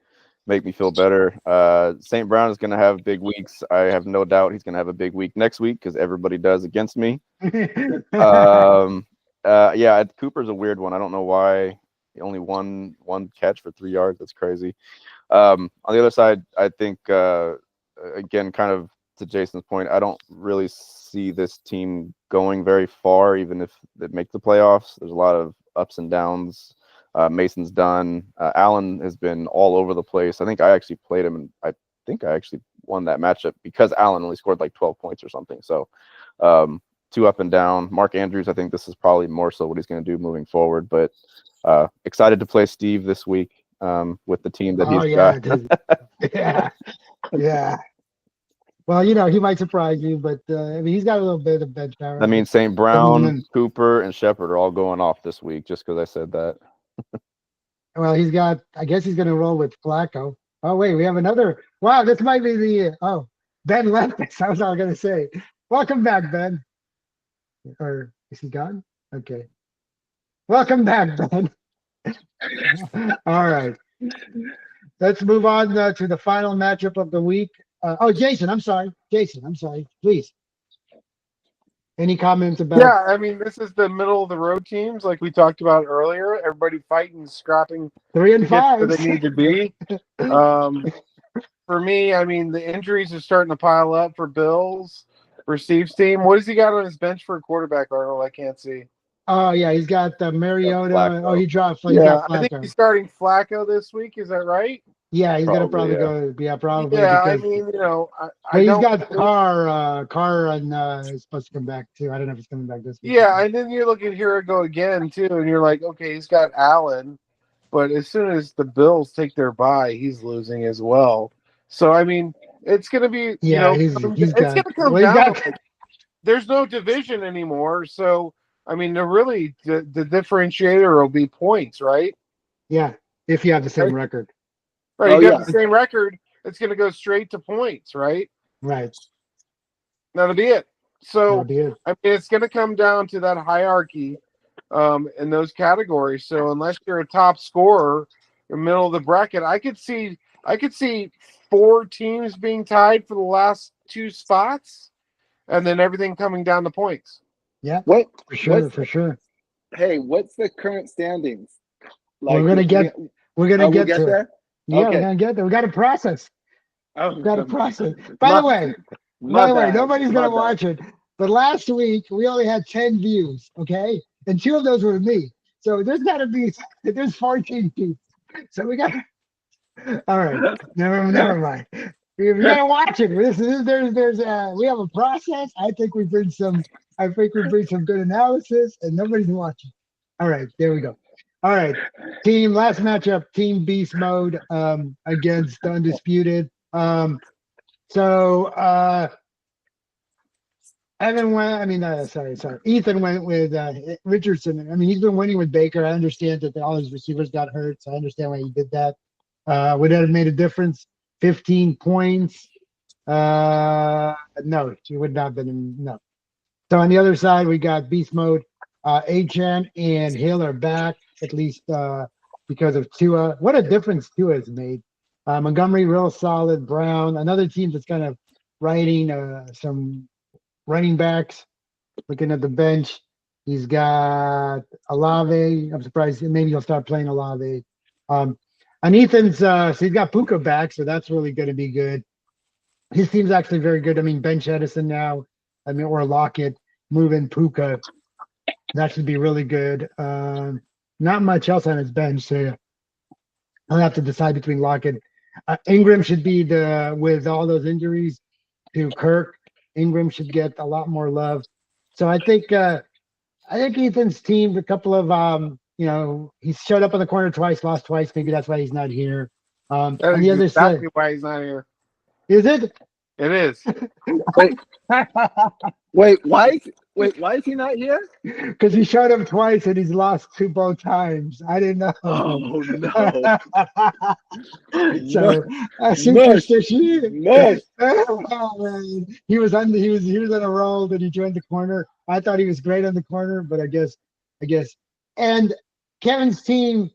Speaker 2: make me feel better. St. Brown is going to have big weeks. I have no doubt he's going to have a big week next week because everybody does against me. Cooper's a weird one. I don't know why he only one catch for 3 yards. That's crazy. On the other side, I think again, kind of to Jason's point, I don't really see this team going very far, even if they make the playoffs. There's a lot of ups and downs. Mason's done. Allen has been all over the place. I think I actually played him, and I think I actually won that matchup because Allen only scored like 12 points or something. So 2 up and down. Mark Andrews, I think this is probably more so what he's going to do moving forward. But excited to play Steve this week. with the team that
Speaker 1: Oh
Speaker 2: he's
Speaker 1: yeah,
Speaker 2: got.
Speaker 1: yeah, yeah. Well, he might surprise you, but I mean, he's got a little bit of bench power.
Speaker 2: I mean, St.
Speaker 1: Put him
Speaker 2: Brown,
Speaker 1: in.
Speaker 2: Cooper, and Shepard are all going off this week just because I said that.
Speaker 1: Well, he's got. I guess he's going to roll with Flacco. Oh wait, we have another. Wow, this might be the. Oh, Ben left us. I was all going to say. Welcome back, Ben. Or is he gone? Okay. Welcome back, Ben. All right. Let's move on to the final matchup of the week. Jason, I'm sorry. Jason, I'm sorry. Please. Any comments about?
Speaker 3: Yeah, I mean, this is the middle of the road teams, like we talked about earlier. Everybody fighting, scrapping
Speaker 1: 3 and
Speaker 3: to get
Speaker 1: 5.
Speaker 3: where they need to be. For me, I mean, the injuries are starting to pile up for Bills, for Steve's team. What has he got on his bench for a quarterback, Arnold? I can't see.
Speaker 1: Oh yeah, he's got Mariota.
Speaker 2: Flacco.
Speaker 1: Oh, he dropped. He
Speaker 3: Yeah,
Speaker 1: got
Speaker 3: I think
Speaker 1: Flacco.
Speaker 3: he's starting Flacco this week. Is that right?
Speaker 1: Yeah, he's gonna
Speaker 2: Probably,
Speaker 1: probably
Speaker 2: yeah.
Speaker 1: go. Yeah, probably.
Speaker 3: Yeah, I
Speaker 1: because,
Speaker 3: mean,
Speaker 1: but
Speaker 3: I
Speaker 1: he's
Speaker 3: don't.
Speaker 1: got Carr. Carr and is supposed to come back too. I don't know if he's coming back this week.
Speaker 3: Yeah, and then you look at here go again too, and you're like, okay, he's got Allen, but as soon as the Bills take their bye, he's losing as well. So I mean, it's gonna be
Speaker 1: Yeah,
Speaker 3: it's
Speaker 1: got.
Speaker 3: gonna come
Speaker 1: Well, he's
Speaker 3: down.
Speaker 1: got.
Speaker 3: To, there's no division anymore, so I mean, the differentiator will be points, right?
Speaker 1: Yeah, if you have the same record.
Speaker 3: Right,
Speaker 4: Oh,
Speaker 3: you got
Speaker 4: yeah.
Speaker 3: the same record. It's gonna go straight to points, right?
Speaker 1: Right.
Speaker 3: That'll be it.
Speaker 1: That'll
Speaker 3: So
Speaker 1: be it.
Speaker 3: I mean, it's going to come down to that hierarchy in those categories. So unless you're a top scorer in the middle of the bracket, I could see 4 teams being tied for the last 2 spots, and then everything coming down to points.
Speaker 1: Yeah,
Speaker 4: What?
Speaker 1: for sure,
Speaker 4: What's
Speaker 1: for sure.
Speaker 4: Hey, what's the current standings?
Speaker 1: We're gonna get. We're
Speaker 4: Oh,
Speaker 1: gonna
Speaker 4: we'll
Speaker 1: get to it.
Speaker 4: there.
Speaker 1: Yeah,
Speaker 4: Okay.
Speaker 1: we're gonna get there. We got to process.
Speaker 4: Oh,
Speaker 1: We got to process. By the way, nobody's gonna watch it. But last week we only had 10 views. Okay, and 2 of those were me. So there's got to be. There's 14 people. So we got. All right. Never mind. We gotta watch it. We have a process. I think we bring some good analysis, and nobody's watching. All right, there we go. All right, last matchup, Team Beast Mode against the Undisputed. Evan went. I mean, sorry. Ethan went with Richardson. I mean, he's been winning with Baker. I understand that all his receivers got hurt, so I understand why he did that. Would that have made a difference? 15 points? No, she would not have been. No. So on the other side, we got Beast Mode. Achan and Hill are back, at least because of Tua. What a difference Tua has made. Montgomery, real solid. Brown, another team that's kind of riding some running backs. Looking at the bench, he's got Olave. I'm surprised. Maybe he'll start playing Olave. On Ethan's, so he's got Puka back, so that's really going to be good. His team's actually very good. I mean, bench Edison now. I mean, or Lockett, moving Puka. That should be really good. Not much else on his bench, so I'll have to decide between Lockett. Ingram should be with all those injuries to Kirk. Ingram should get a lot more love. So I think Ethan's team, a couple of he showed up on the corner twice, lost twice. Maybe that's why he's not here. On the other side,
Speaker 3: why he's not here.
Speaker 1: Is it?
Speaker 3: It is.
Speaker 4: Wait, why is he not here?
Speaker 1: Because he showed up twice and he's lost both times. I didn't know.
Speaker 4: Oh no!
Speaker 1: So superstition. Oh, man. He was on a roll. Then he joined the corner. I thought he was great on the corner, but I guess. And Kevin's team,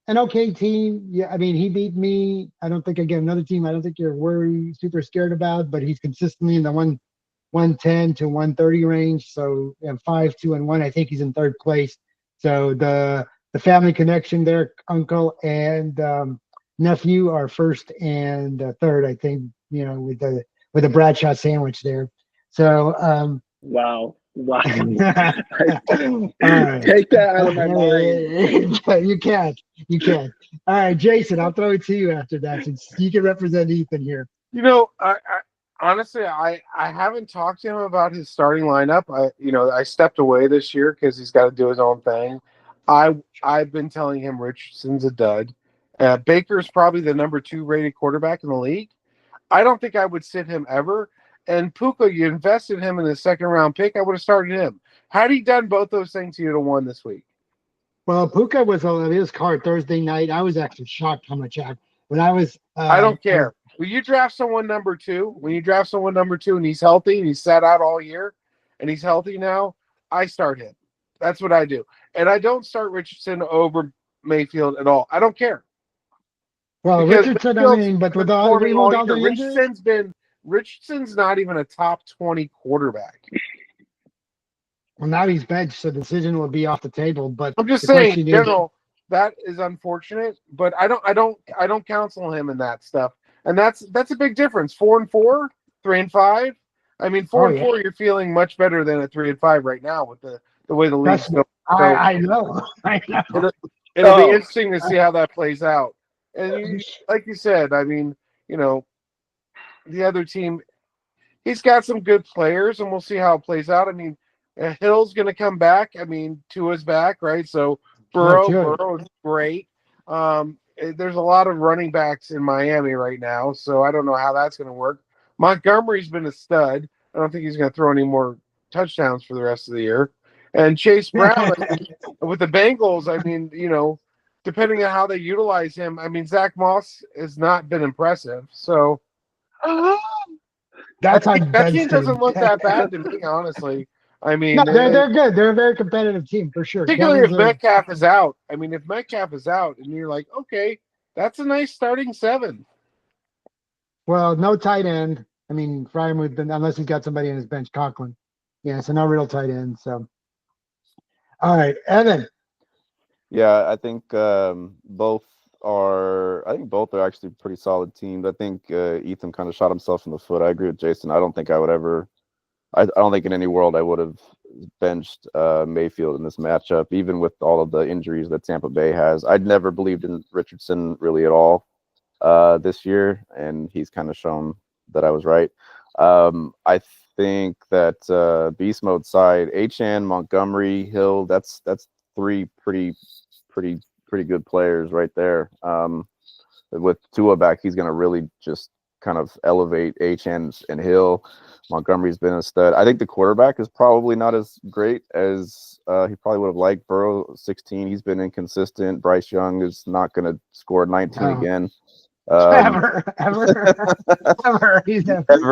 Speaker 1: an okay team. Yeah, I mean, he beat me. I don't think again another team. I don't think you're super scared about, but he's consistently in the 110 to 130 range. So 5, 2, and 1. I think he's in 3rd place. So the family connection there, uncle and nephew are 1st and 3rd. I think with the Bradshaw sandwich there. So
Speaker 4: Wow. All right.
Speaker 1: Right.
Speaker 4: Take that out of my mind.
Speaker 1: You can't. All right, Jason, I'll throw it to you after that since you can represent Ethan here.
Speaker 3: I honestly, I haven't talked to him about his starting lineup. I stepped away this year because he's got to do his own thing. I've been telling him Richardson's a dud, Baker's probably the number 2 rated quarterback in the league. I don't think I would sit him ever. And Puka, you invested him in the second round pick. I would have started him. Had he done both those things, he would have won this week.
Speaker 1: Well, Puka was on his card Thursday night. I was actually shocked how much when I was.
Speaker 3: I don't care. When you draft someone number 2, and he's healthy and he's sat out all year and he's healthy now, I start him. That's what I do. And I don't start Richardson over Mayfield at all. I don't care.
Speaker 1: Well,
Speaker 3: Because
Speaker 1: Richardson,
Speaker 3: Mayfield's
Speaker 1: but with
Speaker 3: been
Speaker 1: all
Speaker 3: performing all
Speaker 1: the
Speaker 3: year.
Speaker 1: injuries,
Speaker 3: Richardson's not even a top 20 quarterback.
Speaker 1: well, now he's benched, so the decision will be off the table. But
Speaker 3: I'm just
Speaker 1: the
Speaker 3: saying,
Speaker 1: question
Speaker 3: in general, that is unfortunate. But I don't counsel him in that stuff, and that's a big difference. 4-4, 3-5. I mean, 4-4, you're feeling much better than at 3-5 right now with the way the league's going.
Speaker 1: I know.
Speaker 3: It'll be interesting to see how that plays out. And like you said, I mean, the other team, he's got some good players, and we'll see how it plays out. I mean, Hill's going to come back. I mean, Tua's back, right? So Burrow is great. There's a lot of running backs in Miami right now, so I don't know how that's going to work. Montgomery's been a stud. I don't think he's going to throw any more touchdowns for the rest of the year. And Chase Brown, with the Bengals, I mean, depending on how they utilize him, I mean, Zach Moss has not been impressive. So
Speaker 1: that
Speaker 3: team doesn't look that bad to me, honestly. I mean,
Speaker 1: no, they're good. They're a very competitive team for sure.
Speaker 3: Particularly if Metcalf is out. I mean, if Metcalf is out, and you're like, okay, that's a nice starting 7.
Speaker 1: Well, no tight end. I mean, Freiermuth, unless he's got somebody in his bench, Conklin. Yeah, so no real tight end. So, all right, Evan.
Speaker 2: Yeah, I think both are actually pretty solid teams. I think Ethan kind of shot himself in the foot. I agree with Jason. I don't think in any world I would have benched Mayfield in this matchup, even with all of the injuries that Tampa Bay has. I'd never believed in Richardson really at all this year, and he's kind of shown that I was right. I think that beast mode side, Achane, Montgomery, Hill, that's 3 pretty good players right there. With Tua back, he's going to really just kind of elevate Achane and Hill. Montgomery's been a stud. I think the quarterback is probably not as great as he probably would have liked. Burrow, 16, he's been inconsistent. Bryce Young is not going to score 19 again.
Speaker 1: Ever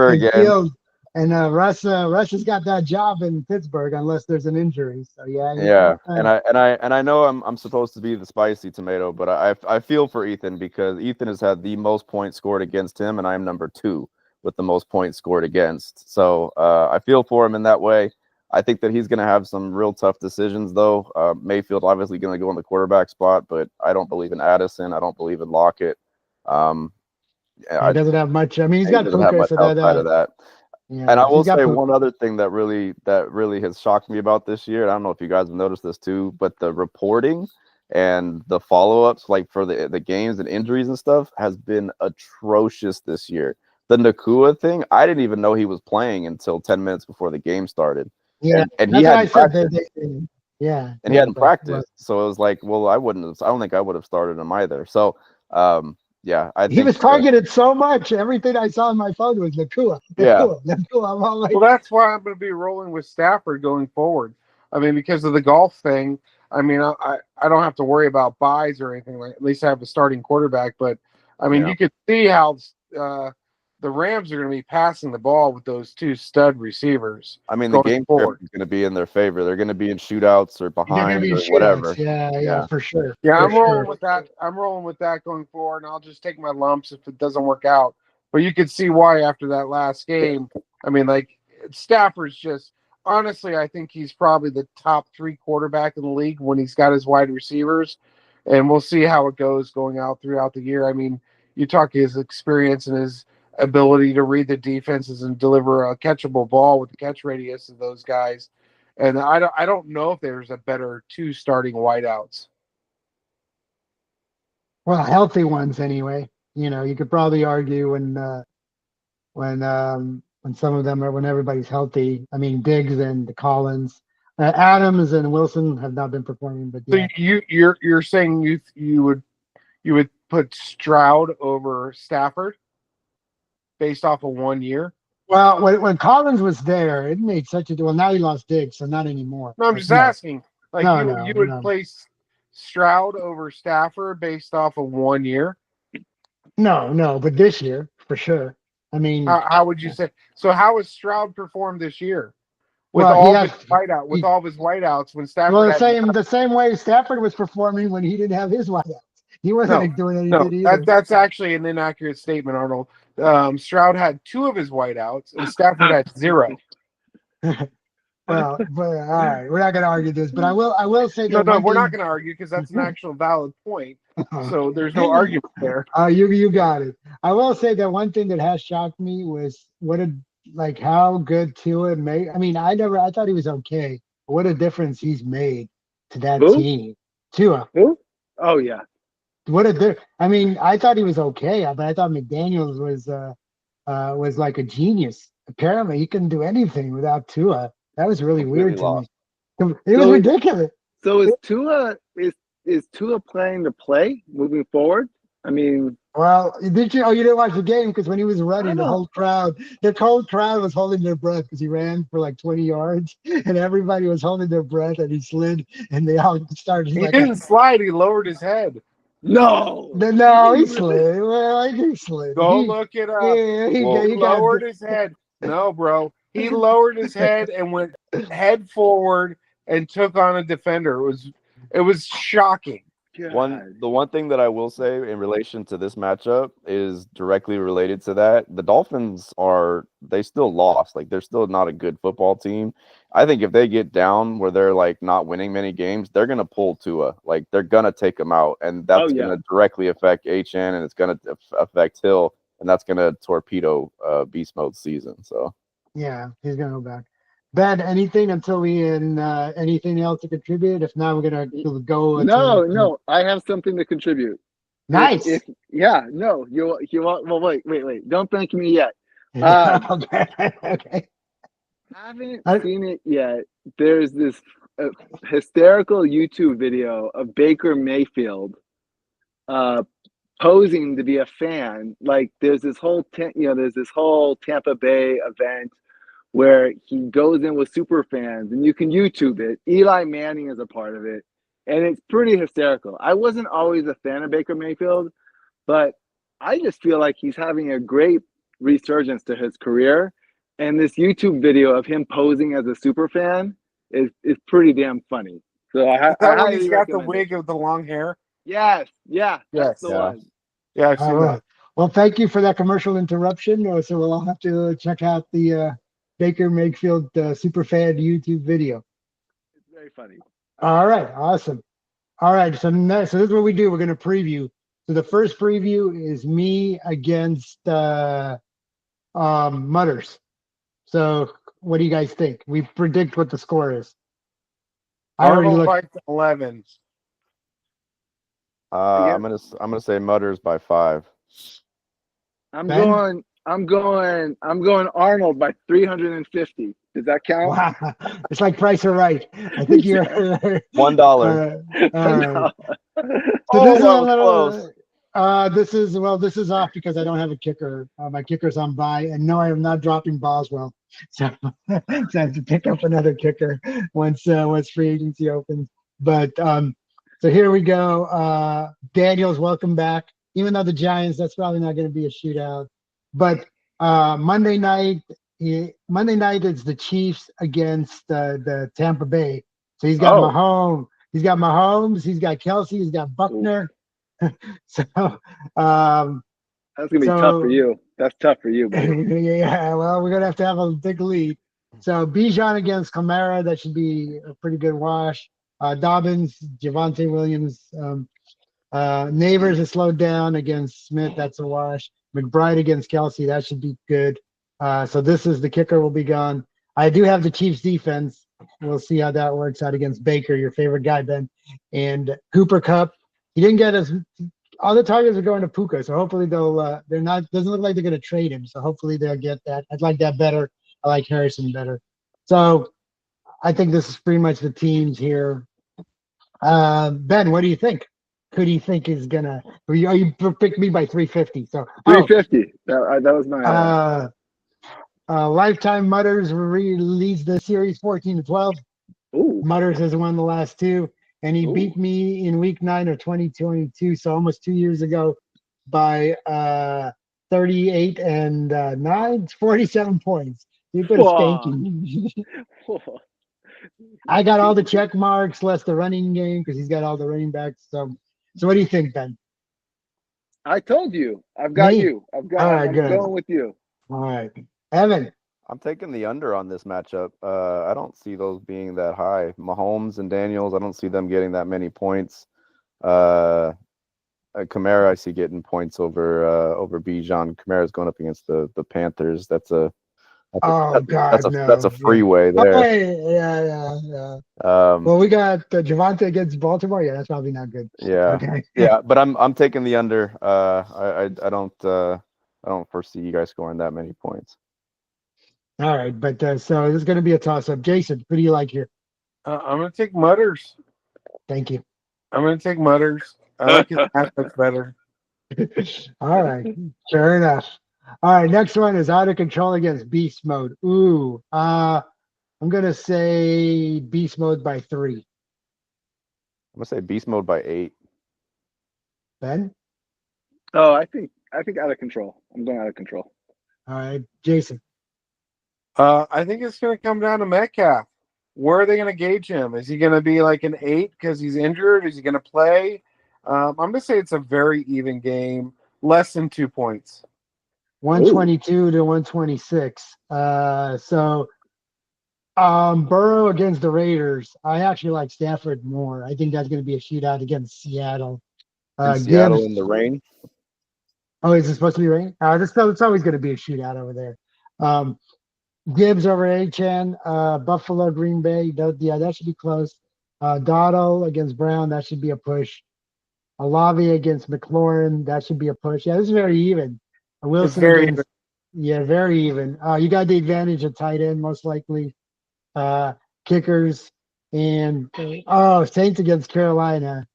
Speaker 2: again.
Speaker 1: And Russ has got that job in Pittsburgh unless there's an injury. So
Speaker 2: yeah. And I know I'm supposed to be the spicy tomato, but I feel for Ethan because Ethan has had the most points scored against him, and I'm number 2 with the most points scored against. So I feel for him in that way. I think that he's going to have some real tough decisions, though. Mayfield obviously going to go in the quarterback spot, but I don't believe in Addison. I don't believe in Lockett.
Speaker 1: He doesn't have much. I mean, he's got
Speaker 2: Puka,
Speaker 1: so
Speaker 2: outside of that.
Speaker 1: Yeah,
Speaker 2: and I will say one other thing that really has shocked me about this year. I don't know if you guys have noticed this too, but the reporting and the follow-ups, like for the games and injuries and stuff, has been atrocious this year. The Nakua thing, I didn't even know he was playing until 10 minutes before the game started.
Speaker 1: Yeah,
Speaker 2: and he hadn't practiced.
Speaker 1: Yeah,
Speaker 2: and he hadn't practiced, so it was like, well, I don't think I would have started him either. So, yeah, he
Speaker 1: was targeted so much. Everything I saw on my phone was Nakua.
Speaker 2: Nakua.
Speaker 1: I'm all like,
Speaker 3: well, that's why I'm going to be rolling with Stafford going forward. I mean, because of the golf thing. I mean, I don't have to worry about buys or anything. Like, at least I have a starting quarterback. But I mean, you could see how the Rams are going to be passing the ball with those 2 stud receivers.
Speaker 2: I mean, the game forward is going to be in their favor. They're going to be in shootouts or behind or whatever.
Speaker 1: Yeah, for sure.
Speaker 3: Yeah, I'm rolling with that. I'm rolling with that going forward, and I'll just take my lumps if it doesn't work out. But you could see why after that last game. I mean, like, Stafford's just honestly, I think he's probably the top 3 quarterback in the league when he's got his wide receivers, and we'll see how it goes going out throughout the year. I mean, you talk his experience and his ability to read the defenses and deliver a catchable ball with the catch radius of those guys. And I don't know if there's a better 2 starting wideouts.
Speaker 1: Well, healthy ones anyway. You could probably argue when some of them are when everybody's healthy. I mean, Diggs and Collins, Adams and Wilson have not been performing. But yeah.
Speaker 3: So you're saying you would put Stroud over Stafford based off of 1 year?
Speaker 1: Well, when Collins was there, it made such a well. Now he lost Diggs, so not anymore.
Speaker 3: No, I'm
Speaker 1: But
Speaker 3: just asking. Like
Speaker 1: No,
Speaker 3: you would
Speaker 1: no.
Speaker 3: place Stroud over Stafford based off of 1 year.
Speaker 1: No, but this year for sure. I mean,
Speaker 3: How would you say? So how has Stroud performed this year with
Speaker 1: well,
Speaker 3: all of his whiteouts when
Speaker 1: well
Speaker 3: Stafford
Speaker 1: the
Speaker 3: had
Speaker 1: same way Stafford was performing when he didn't have his wideouts. He wasn't
Speaker 3: no,
Speaker 1: doing
Speaker 3: no,
Speaker 1: anything either.
Speaker 3: that's actually an inaccurate statement, Arnold. Stroud had 2 of his whiteouts and Stafford had 0.
Speaker 1: Well, but all right, we're not going to argue this, but I will say
Speaker 3: No,
Speaker 1: that one
Speaker 3: we're
Speaker 1: thing.
Speaker 3: not going to argue because that's an actual valid point. So there's no argument there.
Speaker 1: You got it. I will say that one thing that has shocked me was how good Tua made. I mean, I thought he was okay. But what a difference he's made to that
Speaker 4: Who?
Speaker 1: team. Tua.
Speaker 4: Who? Oh yeah.
Speaker 1: I mean, I thought he was okay, but I thought McDaniels was like a genius. Apparently, he couldn't do anything without Tua. That was really
Speaker 2: Completely
Speaker 1: weird to
Speaker 2: lost.
Speaker 1: me. It was ridiculous.
Speaker 4: So is Tua playing to play moving forward? I mean,
Speaker 1: Well, did you? Oh, you didn't watch the game because when he was
Speaker 4: I
Speaker 1: running,
Speaker 4: don't know.
Speaker 1: the whole crowd was holding their breath because he ran for like 20 yards, and everybody was holding their breath, and he slid, and they all started
Speaker 3: He
Speaker 1: like,
Speaker 3: didn't slide, he lowered his head.
Speaker 4: No.
Speaker 1: no, he slid. Well, he slid.
Speaker 3: Go look it up.
Speaker 2: Well,
Speaker 3: He lowered his head. No, bro. He lowered his head and went head forward and took on a defender. It was shocking.
Speaker 2: the one thing that I will say in relation to this matchup is directly related to that. The Dolphins they still lost. Like they're still not a good football team. I think if they get down where they're like not winning many games, they're gonna pull Tua. Like they're gonna take him out, and that's gonna directly affect HN, and it's gonna affect Hill, and that's gonna torpedo Beast Mode season. So
Speaker 1: yeah, he's gonna go back. Ben, anything until anything else to contribute? If not, we're gonna go.
Speaker 4: No. I have something to contribute.
Speaker 1: Nice.
Speaker 4: You want? Well, wait. Don't thank me yet.
Speaker 1: Okay.
Speaker 4: Haven't seen it yet. There's this hysterical YouTube video of Baker Mayfield posing to be a fan. Like there's this whole Tampa Bay event where he goes in with super fans, and you can YouTube it. Eli Manning is a part of it, and it's pretty hysterical. I wasn't always a fan of Baker Mayfield, but I just feel like he's having a great resurgence to his career. And this YouTube video of him posing as a super fan is pretty damn funny. So
Speaker 3: Is that when he's got the wig of the long hair?
Speaker 4: Yes, that's the one.
Speaker 3: Yeah, I've seen that.
Speaker 1: Well, thank you for that commercial interruption. So we'll all have to check out the Baker Mayfield Superfan YouTube video.
Speaker 4: It's very funny.
Speaker 1: All right, awesome. All right, so this is what we do. We're going to preview. So the first preview is me against Mutters. So what do you guys think? We predict what the score is.
Speaker 3: Arnold by 11.
Speaker 2: I'm gonna say Mutters by 5.
Speaker 4: I'm going Arnold by 350. Does that count?
Speaker 1: Wow. It's like Price or Right. I think you're
Speaker 2: $1.
Speaker 1: So
Speaker 2: Oh, that was close.
Speaker 1: This is off because I don't have a kicker. My kicker's on bye, and no, I am not dropping Boswell. So, so I have to pick up another kicker once free agency opens. But so here we go. Daniels, welcome back. Even though the Giants, that's probably not going to be a shootout. But Monday night is the Chiefs against the Tampa Bay. So he's got Mahomes. He's got Mahomes. He's got Kelsey. He's got Buckner. So
Speaker 4: that's gonna be tough for you. That's tough for you, buddy.
Speaker 1: Yeah, well, we're gonna have a big lead. So Bijan against Kamara, that should be a pretty good wash. Dobbins, Javonte Williams, Neighbors is slowed down against Smith. That's a wash. McBride against Kelsey, that should be good. So this is the kicker will be gone. I do have the Chiefs defense. We'll see how that works out against Baker, your favorite guy, Ben. And Cooper Kupp. He didn't get all the targets are going to Puka, so hopefully doesn't look like they're going to trade him. So hopefully they'll get that. I'd like that better. I like Harrison better. So I think this is pretty much the teams here. Ben, what do you think? could he think is gonna? You picked me by 350. So
Speaker 4: 350. That was my.
Speaker 1: Lifetime Mutters leads the series 14-12.
Speaker 4: Ooh.
Speaker 1: Mutters has won the last two, and he
Speaker 4: Ooh.
Speaker 1: beat me in week 9 of 2022, so almost 2 years ago, by 38 and 9, 47 points. He put a spanking. I got all the check marks, less the running game because he's got all the running backs. So what do you think, Ben?
Speaker 4: I told you. I've got
Speaker 1: Me?
Speaker 4: you. I'm
Speaker 1: good.
Speaker 4: going with you.
Speaker 1: All right. Evan.
Speaker 2: I'm taking the under on this matchup. I don't see those being that high. Mahomes and Daniels, I don't see them getting that many points. Kamara, I see getting points over Bijan. Kamara's going up against the Panthers. That's a freeway there.
Speaker 1: Oh, yeah. Well, we got Javante against Baltimore. Yeah, that's probably not good.
Speaker 2: Yeah.
Speaker 1: Okay.
Speaker 2: Yeah, but I'm taking the under. I don't foresee you guys scoring that many points.
Speaker 1: All right, but so this is going to be a toss-up. Jason, who do you like here?
Speaker 3: I'm going to take Mutters.
Speaker 1: Thank you.
Speaker 3: I'm going to take Mutters. I like his aspects better.
Speaker 1: All right, fair enough. All right, next one is Out of Control against Beast Mode. Ooh, I'm going to say Beast Mode by 3.
Speaker 2: I'm going to say Beast Mode by 8.
Speaker 1: Ben?
Speaker 4: Oh, I think Out of Control. I'm going Out of Control.
Speaker 1: All right, Jason.
Speaker 3: I think it's going to come down to Metcalf. Where are they going to gauge him? Is he going to be like an 8 because he's injured? Is he going to play? I'm going to say it's a very even game, less than 2 points.
Speaker 1: 122 to 126. Burrow against the Raiders. I actually like Stafford more. I think that's going to be a shootout against Seattle.
Speaker 2: Seattle in the rain.
Speaker 1: Oh, is it supposed to be rain? It's always going to be a shootout over there. Gibbs over Achan, Buffalo, Green Bay. That should be close. Dotto against Brown. That should be a push. Olave against McLaurin. That should be a push. Yeah, this is very even. Wilson against. Yeah, very even. You got the advantage of tight end, most likely. Kickers and Saints against Carolina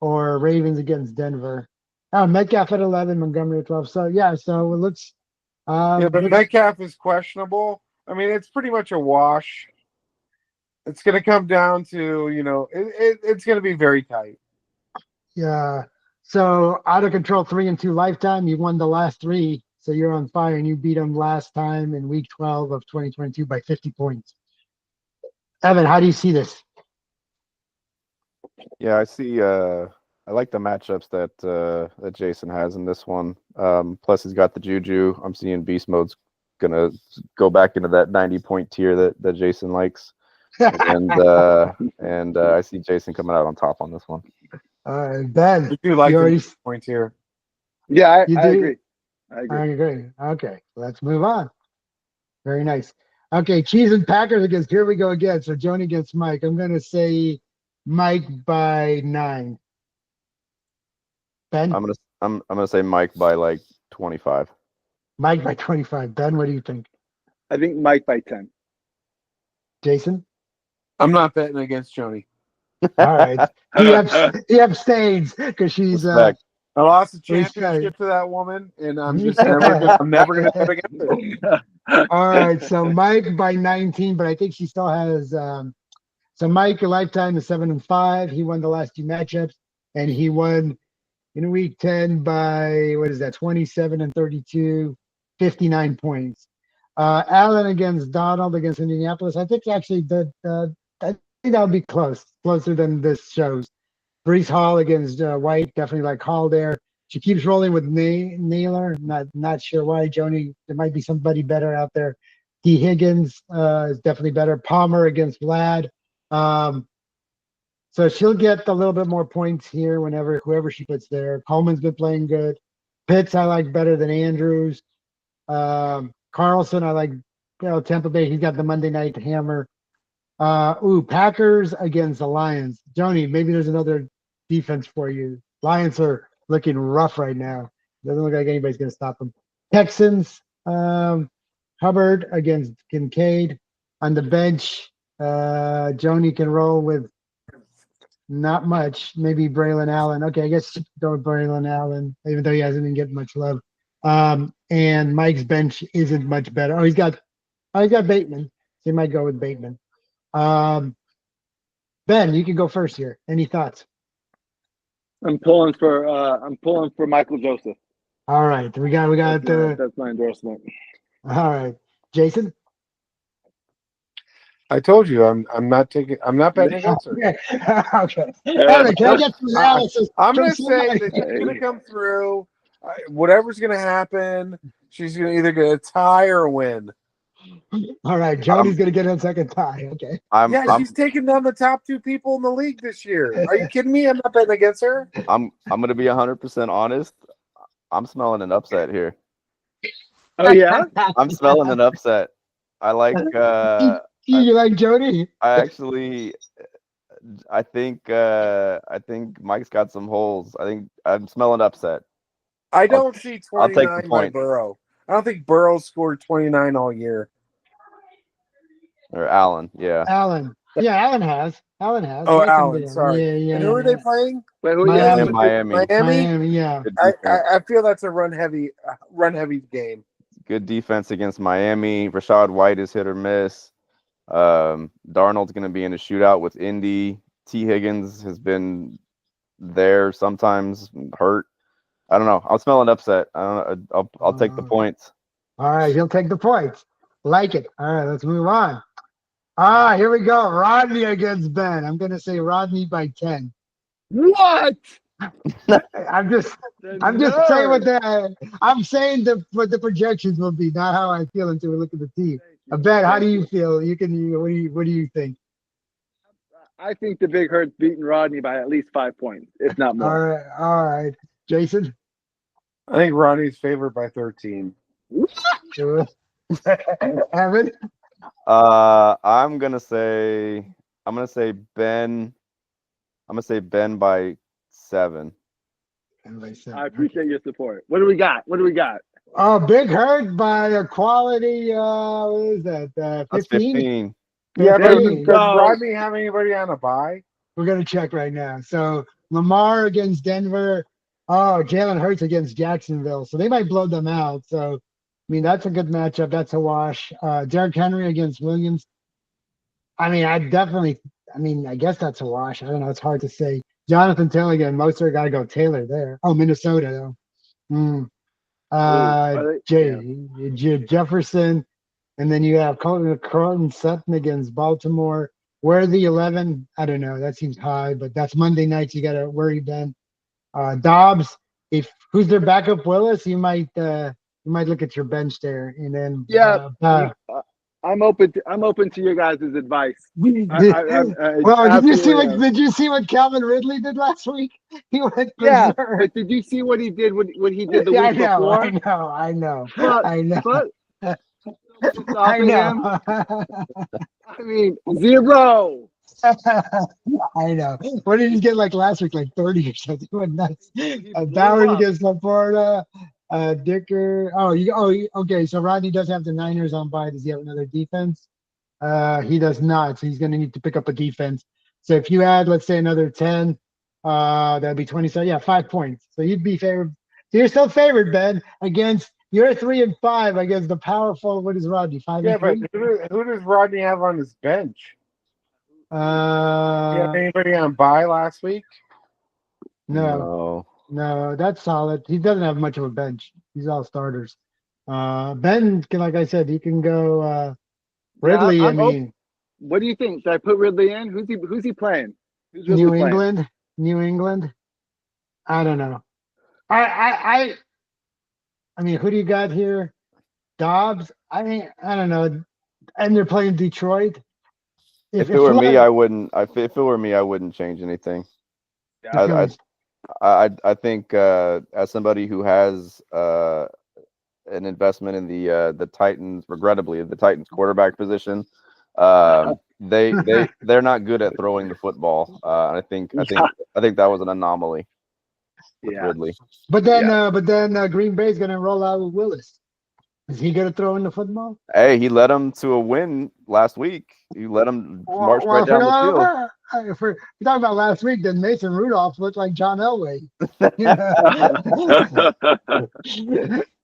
Speaker 1: or Ravens against Denver. Metcalf at 11, Montgomery at 12. So yeah, so it looks.
Speaker 3: But Metcalf is questionable. I mean, it's pretty much a wash. It's going to come down to, it's going to be very tight.
Speaker 1: Yeah. So Out of Control 3 and 2 lifetime. You won the last 3, so you're on fire, and you beat them last time in week 12 of 2022 by 50 points. Evan, how do you see this?
Speaker 2: Yeah, I see. I like the matchups that Jason has in this one. Plus, he's got the juju. I'm seeing Beast Mode's gonna go back into that 90-point tier that Jason likes, and I see Jason coming out on top on this one.
Speaker 1: Ben,
Speaker 3: I do like the points here.
Speaker 4: Yeah, I agree. I
Speaker 1: agree. Okay, let's move on. Very nice. Okay, Chiefs and Packers against. Here we go again. So Joni against Mike. I'm gonna say Mike by 9. Ben?
Speaker 2: I'm gonna say Mike by like 25.
Speaker 1: Mike by 25. Ben, what do you think?
Speaker 4: I think Mike by 10.
Speaker 1: Jason?
Speaker 3: I'm not betting against Joni.
Speaker 1: All right. He abstains because she's
Speaker 3: I lost the championship to that woman, and I'm just never gonna bet against her.
Speaker 1: All right, so Mike by 19, but I think she still has so Mike a lifetime is 7-5. He won the last 2 matchups, and he won in week 10 by 27 and 32, 59 points. Allen against Donald against Indianapolis. I think actually I think that'll be closer than this shows. Brees Hall against White, definitely like Hall there. She keeps rolling with Naylor. Not sure why. Joni, there might be somebody better out there. D. Higgins is definitely better. Palmer against Vlad. So she'll get a little bit more points here whoever she puts there. Coleman's been playing good. Pitts I like better than Andrews. Carlson I like. Tampa Bay. He's got the Monday night hammer. Packers against the Lions. Joni, maybe there's another defense for you. Lions are looking rough right now. Doesn't look like anybody's going to stop them. Texans, Hubbard against Kincaid. On the bench, Joni can roll with Not much. Maybe Braylon Allen. Okay, I guess go with Braylon Allen, even though he hasn't been getting much love. And Mike's bench isn't much better. He's got Bateman. So he might go with Bateman. Um, Ben, you can go first here. Any thoughts?
Speaker 4: I'm pulling for Michael Joseph.
Speaker 1: All right, we got
Speaker 4: That's my endorsement.
Speaker 1: all right, Jason.
Speaker 3: I told you I'm not betting against her.
Speaker 1: Okay. Okay. Evan, can I get some analysis?
Speaker 3: I'm
Speaker 1: from
Speaker 3: gonna say
Speaker 1: somebody?
Speaker 3: that she's gonna come through. Whatever's gonna happen, she's gonna either get a tie or win.
Speaker 1: All right, Jody's gonna get a second tie. Okay.
Speaker 3: She's taking down the top two people in the league this year. Are you kidding me? I'm not betting against her.
Speaker 2: I'm gonna be 100% honest. I'm smelling an upset here.
Speaker 4: Oh yeah,
Speaker 2: I'm smelling an upset. I like.
Speaker 1: You like Jody?
Speaker 2: I think Mike's got some holes. I think I'm smelling upset.
Speaker 3: I don't see
Speaker 2: I'll take the
Speaker 3: 29 by
Speaker 2: point.
Speaker 3: Burrow. I don't think Burrow scored 29 all year.
Speaker 2: Or Allen, yeah.
Speaker 1: Allen. Yeah, Allen has.
Speaker 3: Oh,
Speaker 1: That can
Speaker 3: Allen,
Speaker 1: be-
Speaker 3: sorry.
Speaker 1: Yeah.
Speaker 3: And who are they playing?
Speaker 4: Wait, who
Speaker 1: Miami.
Speaker 4: you
Speaker 2: Miami.
Speaker 1: Miami, yeah.
Speaker 2: Good
Speaker 3: I
Speaker 2: defense.
Speaker 3: feel that's a run heavy game.
Speaker 2: Good defense against Miami. Rashad White is hit or miss. Darnold's going to be in a shootout with Indy. T. Higgins has been there sometimes hurt. I don't know. I'm smelling upset. I'll take the points.
Speaker 1: All right, he'll take the points. Like it. All right, let's move on. Here we go. Rodney against Ben. I'm gonna say Rodney by 10.
Speaker 4: What?
Speaker 1: I'm just saying what the projections will be, not how I feel until we look at the team. Ben, how do you feel? What do you think?
Speaker 4: I think the Big Hurt's beating Rodney by at least 5 points, if not more.
Speaker 1: All right. Jason?
Speaker 3: I think Rodney's favored by 13.
Speaker 1: Evan?
Speaker 2: I'm gonna say Ben. I'm gonna say Ben by 7.
Speaker 4: I appreciate your support. What do we got?
Speaker 1: Oh, Big Hurt by a quality. What is that? 15.
Speaker 3: Yeah, but
Speaker 1: 15.
Speaker 3: does Rodney have anybody on a bye?
Speaker 1: We're gonna check right now. So Lamar against Denver. Oh, Jalen Hurts against Jacksonville. So they might blow them out. So I mean, that's a good matchup. That's a wash. Derrick Henry against Williams. I mean, I guess that's a wash. I don't know. It's hard to say. Jonathan Taylor again. Mostert got to go Taylor there. Oh, Minnesota though. Jefferson, and then you have Carlton Sutton against Baltimore. Where are the 11? I don't know. That seems high, but that's Monday nights. You got to worry Ben. Dobbs. Who's their backup? Willis. You might look at your bench there, and then
Speaker 4: I'm open to your guys' advice.
Speaker 1: Well, did you see what Calvin Ridley did last week? He went
Speaker 4: yeah,
Speaker 1: berserk.
Speaker 4: but did you see what he did when he did the week before?
Speaker 1: I know.
Speaker 4: But,
Speaker 1: I know.
Speaker 4: But,
Speaker 1: I know.
Speaker 4: I mean, 0.
Speaker 1: I know. What did he get like last week? Like 30 or something. He went nuts. Bowers against Laporta. Dicker. Okay. So Rodney does have the Niners on bye. Does he have another defense? He does not. So he's going to need to pick up a defense. So if you add, let's say, another 10, that'd be 27. Yeah, 5 points. So you'd be favored. So you're still favored, Ben, against you're 3 and 5 against the powerful. What is Rodney? 5 and 3?
Speaker 3: But who does Rodney have on his bench? You have anybody on bye last week?
Speaker 1: No, that's solid. He doesn't have much of a bench. He's all starters. Ben, like I said, he can go Ridley.
Speaker 4: What do you think? Should I put Ridley in? Who's he playing?
Speaker 1: New England. I don't know. I mean, who do you got here? Dobbs. I mean, I don't know. And they're playing Detroit.
Speaker 2: If it were me, I wouldn't. If it were me, I wouldn't change anything. I think as somebody who has an investment in the Titans, regrettably, the Titans quarterback position, they're not good at throwing the football. I think that was an anomaly with Ridley.
Speaker 1: But then Green Bay's going to roll out with Willis. Is he going to throw in the football?
Speaker 2: Hey, he led them to a win last week. He let them march right down the field.
Speaker 1: If we're talking about last week, then Mason Rudolph looked like John Elway.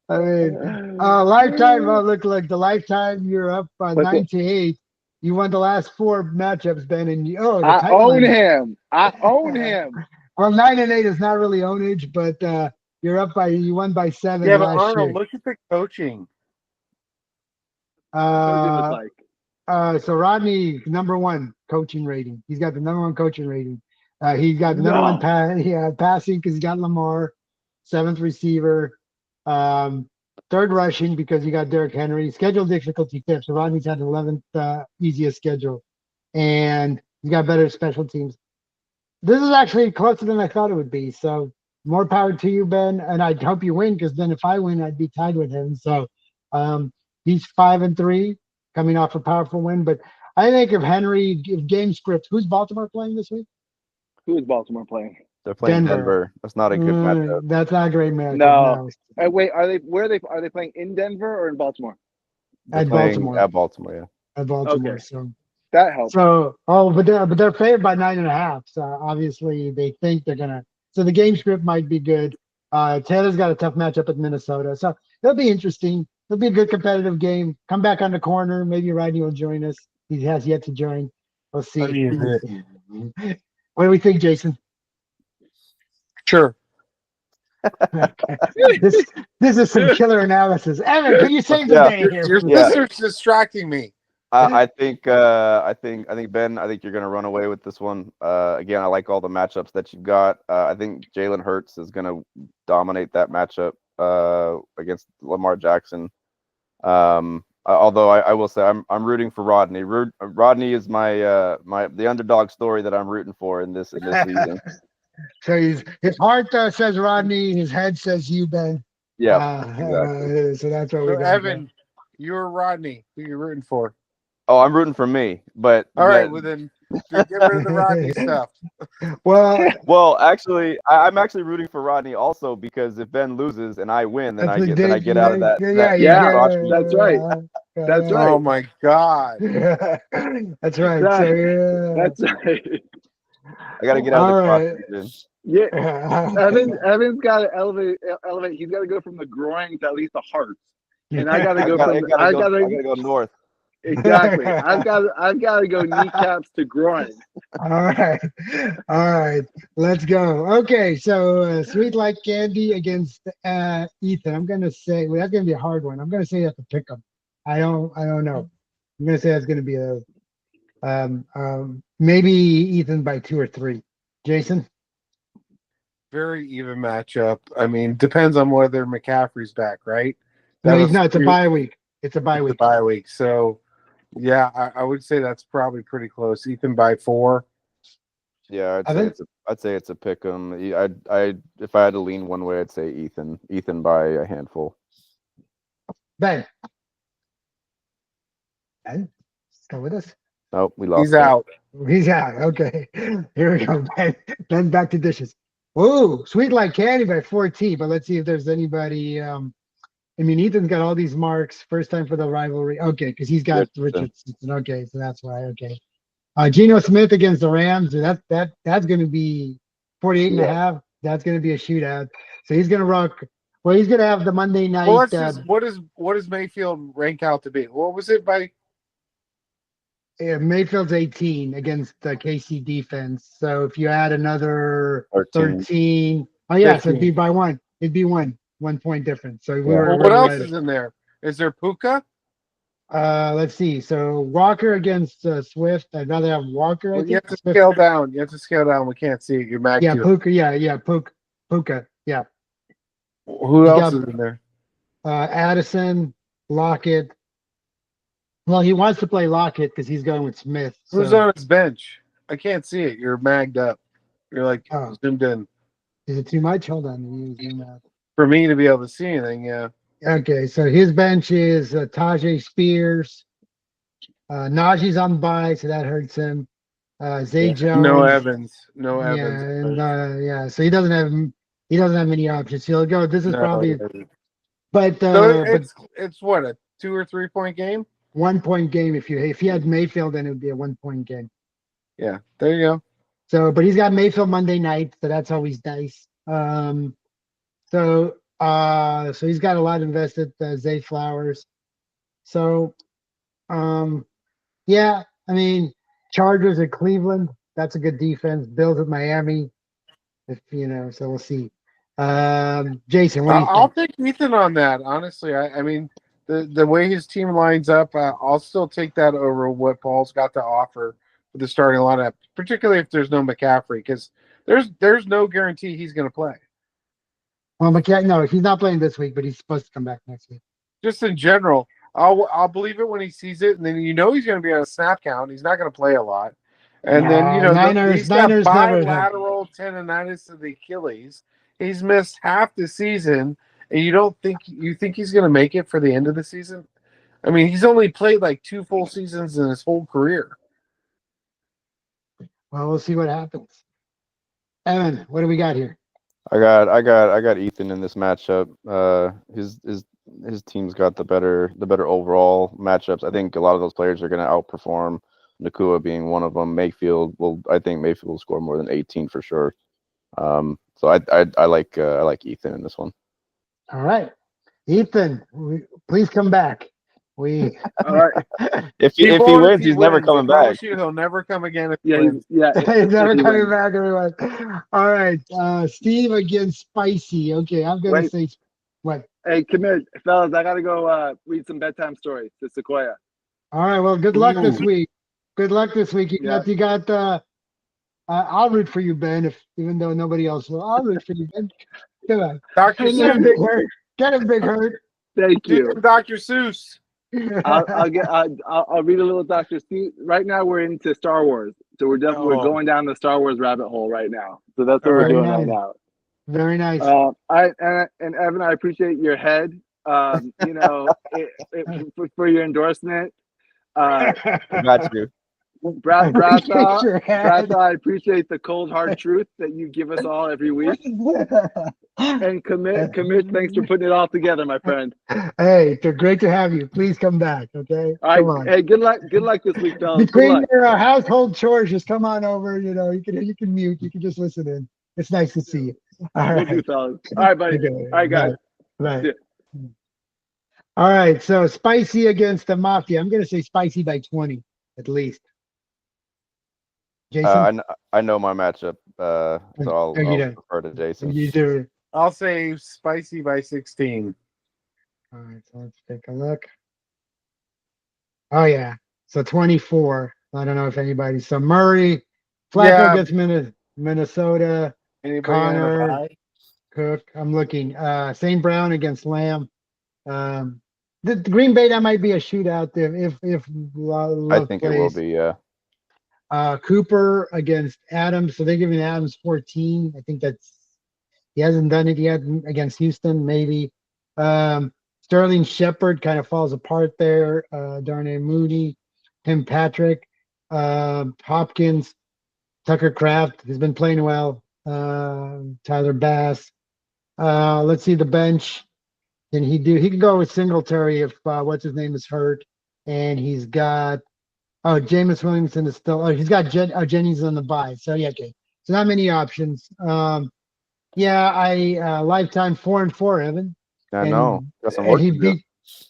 Speaker 1: I mean, lifetime look like the lifetime. You're up 9-8. You won the last 4 matchups, Ben, and
Speaker 4: I own him. I own him.
Speaker 1: Well, 9-8 is not really ownage, but you won by 7.
Speaker 3: Yeah, but
Speaker 1: last
Speaker 3: Arnold,
Speaker 1: year.
Speaker 3: look at the coaching.
Speaker 1: So Rodney, number 1 coaching rating. He's got the number 1 coaching rating. He's got the number 1 passing because he's got Lamar, 7th receiver, 3rd rushing because you got Derrick Henry. Schedule difficulty 5th. So Rodney's had the 11th easiest schedule, and he's got better special teams. This is actually closer than I thought it would be. So more power to you, Ben. And I hope you win because then if I win, I'd be tied with him. So he's 5-3. Coming off a powerful win, but I think if game script, who's Baltimore playing this week?
Speaker 4: Who is Baltimore playing?
Speaker 2: They're playing Denver. That's not a good matchup.
Speaker 1: That's not a great matchup.
Speaker 4: No. Wait, are they playing in Denver or in Baltimore?
Speaker 1: At Baltimore.
Speaker 2: At Baltimore, yeah.
Speaker 1: At Baltimore.
Speaker 4: Okay.
Speaker 1: So
Speaker 4: that helps.
Speaker 1: So but they're favored by 9.5. So obviously they think they're gonna. So the game script might be good. Taylor's got a tough matchup at Minnesota, so it'll be interesting. It'll be a good competitive game. Come back on the corner. Maybe Rodney will join us. He has yet to join. We'll see. What do we think, Jason?
Speaker 3: Sure.
Speaker 1: Okay. This is some killer analysis. Evan, can you save the day here?
Speaker 3: Your sister's distracting me.
Speaker 2: I think Ben, I think you're going to run away with this one. Again, I like all the matchups that you've got. I think Jalen Hurts is going to dominate that matchup against Lamar Jackson. Although I will say I'm rooting for Rodney. Rodney is the underdog story that I'm rooting for in this season.
Speaker 1: So his heart says Rodney, his head says you, Ben.
Speaker 2: Yeah, exactly.
Speaker 1: So that's what we got.
Speaker 3: Evan, you're Rodney. Who you rooting for?
Speaker 2: Oh, I'm rooting for me, but
Speaker 3: all right. Well, then get rid of the Rodney stuff.
Speaker 1: Well,
Speaker 2: actually, I'm actually rooting for Rodney also because if Ben loses and I win, then I get out of that.
Speaker 4: That's right. That's right.
Speaker 3: Oh my God.
Speaker 1: That's right.
Speaker 4: That's right.
Speaker 2: I got to get out of the cross.
Speaker 4: Yeah, Evan's got to elevate. He's got to go from the groin to at least the heart, and I got to go I got to go
Speaker 2: north.
Speaker 4: Exactly. I've got to go kneecaps to groin.
Speaker 1: All right. Let's go. Okay, so Sweet Like Candy against Ethan. I'm gonna say that's gonna be a hard one. I'm gonna say that's a pick 'em. I don't know. I'm gonna say that's gonna be a maybe Ethan by 2 or 3. Jason?
Speaker 3: Very even matchup. I mean, depends on whether McCaffrey's back, right?
Speaker 1: No, he's not. It's a bye week. It's a bye week.
Speaker 3: So, yeah, I would say that's probably pretty close. Ethan by 4.
Speaker 2: Yeah, I'd say it's a pick 'em. If I had to lean one way, I'd say Ethan. Ethan by a handful.
Speaker 1: Ben, still with us?
Speaker 2: Nope, we lost.
Speaker 3: He's out.
Speaker 1: He's out. Okay, here we go. Ben, back to dishes. Whoa, Sweet Like Candy by 14. But let's see if there's anybody. Ethan's got all these marks. First time for the rivalry. Okay, because he's got Richardson. Okay, so that's why. Okay. Geno Smith against the Rams. That's going to be 48.5. That's going to be a shootout. So he's going to rock. Well, he's going to have the Monday night.
Speaker 3: What does Mayfield rank out to be? What was it by?
Speaker 1: Yeah, Mayfield's 18 against the KC defense. So if you add another 13. Oh yeah, 15. So it'd be by 1. It'd be 1 point difference. So
Speaker 3: what else is in there? Is there Puka?
Speaker 1: Let's see. So Walker against Swift. I'd rather have Walker.
Speaker 3: You have to scale down. We can't see it. You're Mac.
Speaker 1: Yeah, Puka. Yeah, Puka. Yeah.
Speaker 3: Who else is in there?
Speaker 1: Addison, Lockett. Well, he wants to play Lockett because he's going with Smith.
Speaker 3: Who's on his bench? I can't see it. You're magged up. You're like zoomed in.
Speaker 1: Is it too much? Hold on.
Speaker 3: For me to be able to see anything, yeah.
Speaker 1: Okay, so his bench is Tajay Spears. Najee's on bye, so that hurts him. Zay Jones.
Speaker 3: No Evans.
Speaker 1: Yeah, so he doesn't have many options. He'll go. This is probably But
Speaker 3: So
Speaker 1: but
Speaker 3: it's what, a 2 or 3 point game?
Speaker 1: 1 point game if you had Mayfield, then it would be a 1 point game.
Speaker 3: Yeah, there you go.
Speaker 1: So, but he's got Mayfield Monday night, so that's always nice. So he's got a lot invested. Zay Flowers. So, yeah, I mean, Chargers at Cleveland. That's a good defense. Bills at Miami. If so we'll see. Jason, what do you
Speaker 3: I'll
Speaker 1: think?
Speaker 3: take Ethan on that. Honestly, I mean, the way his team lines up, I'll still take that over what Paul's got to offer for the starting lineup, particularly if there's no McCaffrey, because there's no guarantee he's going to play.
Speaker 1: Well, McCaffrey, no, he's not playing this week, but he's supposed to come back next week.
Speaker 3: Just in general, I'll believe it when he sees it, and then he's going to be on a snap count. He's not going to play a lot, and then he's got
Speaker 1: Niners never have.
Speaker 3: bilateral tendonitis of the Achilles. He's missed half the season, and you think he's going to make it for the end of the season? I mean, he's only played like 2 full seasons in his whole career.
Speaker 1: Well, we'll see what happens. Evan, what do we got here?
Speaker 2: I got Ethan in this matchup. His team's got the better overall matchups. I think a lot of those players are going to outperform. Nakua being one of them. I think Mayfield will score more than 18 for sure. So I like Ethan in this one.
Speaker 1: All right, Ethan, please come back.
Speaker 4: All right.
Speaker 2: If he wins, he's never coming back.
Speaker 3: He'll never come again.
Speaker 1: He's never coming back, everyone. All right, Steve against Spicy. Okay, I'm gonna say what?
Speaker 4: Hey, commit, fellas. I gotta go read some bedtime stories to Sequoia.
Speaker 1: All right. Well, good luck this week. Good luck this week. You got. I'll root for you, Ben. Even though nobody else will, I'll root for you, Ben. Come on,
Speaker 3: Dr.
Speaker 1: Get him
Speaker 3: Seuss.
Speaker 1: big hurt. Get him big hurt.
Speaker 4: Thank you.
Speaker 3: Dr. Seuss.
Speaker 4: I'll read a little Dr. Seuss. Right now we're into Star Wars, so we're going down the Star Wars rabbit hole right now. So that's what we're doing right now.
Speaker 1: Very nice.
Speaker 4: And Evan, I appreciate your head. For your endorsement.
Speaker 2: I got you.
Speaker 4: Bradshaw, I appreciate the cold hard truth that you give us all every week. And commit, thanks for putting it all together, my friend.
Speaker 1: Hey, it's great to have you. Please come back, okay?
Speaker 4: All right. Hey, good luck this week, fellas.
Speaker 1: Between your household chores, just come on over. You can mute. You can just listen in. It's nice to see you. All right,
Speaker 4: we'll do, fellas. All right, buddy. All right, guys.
Speaker 1: Bye. All right, so Spicy against the Mafia. I'm gonna say Spicy by 20 at least. Jason?
Speaker 2: I know my matchup, so I'll refer to Jason.
Speaker 1: You do.
Speaker 3: I'll say Spicy by 16.
Speaker 1: All right, so let's take a look. Oh, yeah. So 24. I don't know if anybody. So Murray, Flacco gets Minnesota.
Speaker 3: Anybody
Speaker 1: Connor, Cook. I'm looking. St. Brown against Lamb. The Green Bay, that might be a shootout if Love
Speaker 2: I think
Speaker 1: plays.
Speaker 2: it will be, yeah.
Speaker 1: Cooper against Adams. So they're giving Adams 14. I think he hasn't done it yet against Houston, maybe. Sterling Shepard kind of falls apart there. Darnay Mooney, Tim Patrick, Hopkins, Tucker Kraft has been playing well. Tyler Bass. Let's see the bench. He can go with Singletary if what's his name is hurt. And he's got Jameis Williamson is still. He's got Jennings on the bye. So yeah, okay. So not many options. I lifetime 4-4, Evan.
Speaker 2: I know. Got some work to do.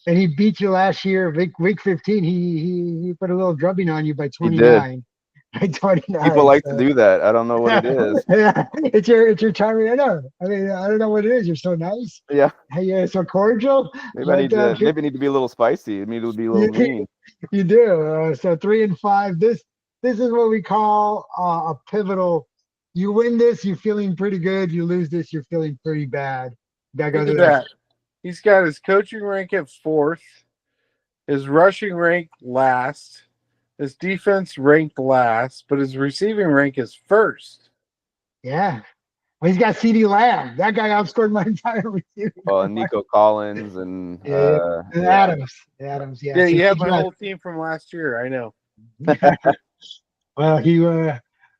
Speaker 1: He beat you last year. Week 15. He put a little drubbing on you by 29. By 29.
Speaker 2: People like to do that. I don't know what it is.
Speaker 1: Yeah, it's your charming. I know. I mean, I don't know what it is. You're so nice.
Speaker 2: Yeah.
Speaker 1: Hey, you're so cordial.
Speaker 2: Maybe I need to be a little spicy. I need to be a little mean.
Speaker 1: You do. So 3-5. This is what we call a pivotal. You win this, you're feeling pretty good. You lose this, you're feeling pretty bad. Gotta go to that.
Speaker 3: He's got his coaching rank at 4th, his rushing rank last, his defense ranked last, but his receiving rank is 1st.
Speaker 1: Yeah. Well, he's got CeeDee Lamb. That guy outscored my entire receiving.
Speaker 2: Oh, Nico Collins and
Speaker 1: Adams. Adams, yeah.
Speaker 3: Yeah, you have my whole team from last year. I know.
Speaker 1: Well,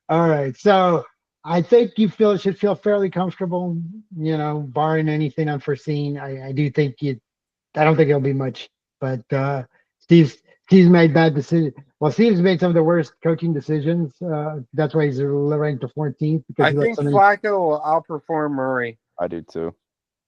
Speaker 1: all right. So I think you should feel fairly comfortable, barring anything unforeseen. I do think I don't think it'll be much, but Steve's Steve's made bad decisions. Well, Steve's made some of the worst coaching decisions. That's why he's ranked to 14th because
Speaker 3: I
Speaker 1: he let
Speaker 3: think
Speaker 1: so many.
Speaker 3: Flacco will outperform Murray.
Speaker 2: I do too.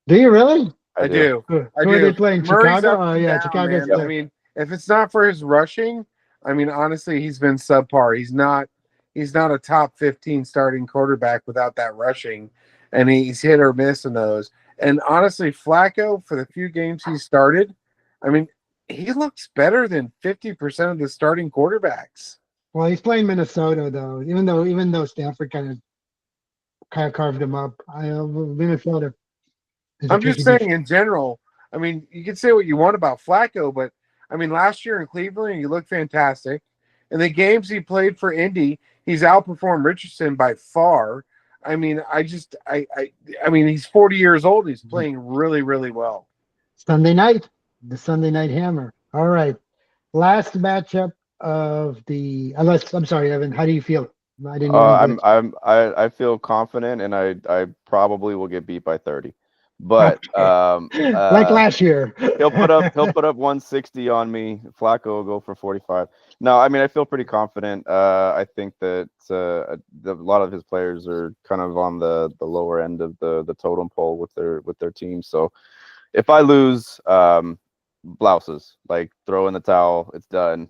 Speaker 1: Do you really?
Speaker 3: I do.
Speaker 1: Who
Speaker 3: I
Speaker 1: are
Speaker 3: do.
Speaker 1: they playing?
Speaker 3: Murray's
Speaker 1: Chicago?
Speaker 3: up
Speaker 1: Oh
Speaker 3: and
Speaker 1: yeah,
Speaker 3: down,
Speaker 1: Chicago's
Speaker 3: man. I mean, if it's not for his rushing, I mean, honestly, he's been subpar. He's not a top 15 starting quarterback without that rushing, and he's hit or miss in those. And honestly, Flacco, for the few games he started, I mean, he looks better than 50% of the starting quarterbacks.
Speaker 1: Well, he's playing Minnesota though. Even though Stanford kind of carved him up, Minnesota is a
Speaker 3: I'm just
Speaker 1: tricky
Speaker 3: saying
Speaker 1: defense.
Speaker 3: in general. I mean, you can say what you want about Flacco, but I mean, last year in Cleveland, he looked fantastic. In the games he played for Indy, he's outperformed Richardson by far. I mean, I mean, he's 40 years old. He's playing really, really well.
Speaker 1: Sunday night, the Sunday night hammer. All right, last matchup of the. Unless I'm sorry, Evan. How do you feel? I didn't even.
Speaker 2: I feel confident, and I probably will get beat by 30, but
Speaker 1: Like last year.
Speaker 2: he'll put up 160 on me. Flacco will go for 45. No, I mean I feel pretty confident. I think that a lot of his players are kind of on the lower end of the totem pole with their team. So if I lose, blouses, like throw in the towel. It's done.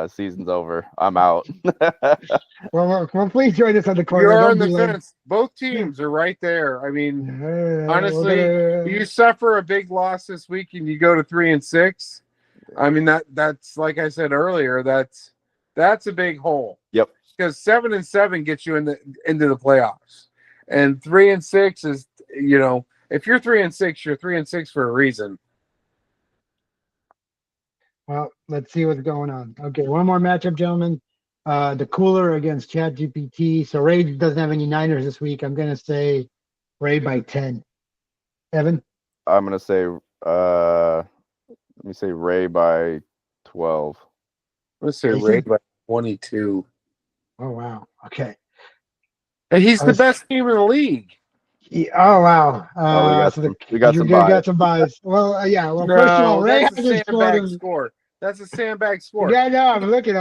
Speaker 2: Season's over. I'm out.
Speaker 1: well, please join us on the corner.
Speaker 3: You're
Speaker 1: Don't
Speaker 3: on
Speaker 1: be
Speaker 3: the
Speaker 1: late.
Speaker 3: fence. Both teams are right there. I mean,
Speaker 1: We're
Speaker 3: honestly, you suffer a big loss this week and you go to 3-6. I mean, that's like I said earlier, that's a big hole.
Speaker 2: Yep.
Speaker 3: Because 7-7 gets you into the playoffs, and 3-6 is, if you're 3-6, you're 3-6 for a reason.
Speaker 1: Well, let's see what's going on. Okay, one more matchup, gentlemen. The Cooler against ChatGPT. So Ray doesn't have any Niners this week. I'm gonna say Ray by 10. Evan?
Speaker 2: I'm gonna say let me say Ray by 12.
Speaker 3: Let's say Ray by 22.
Speaker 1: Oh wow. Okay.
Speaker 3: And he's the best team in the league.
Speaker 1: Oh wow.
Speaker 2: We got some
Speaker 1: buys. Well, yeah. Well,
Speaker 3: No,
Speaker 1: first of all, Ray
Speaker 3: that's a
Speaker 1: hasn't
Speaker 3: sandbag score. That's a sandbag score.
Speaker 1: Yeah, no, I'm looking.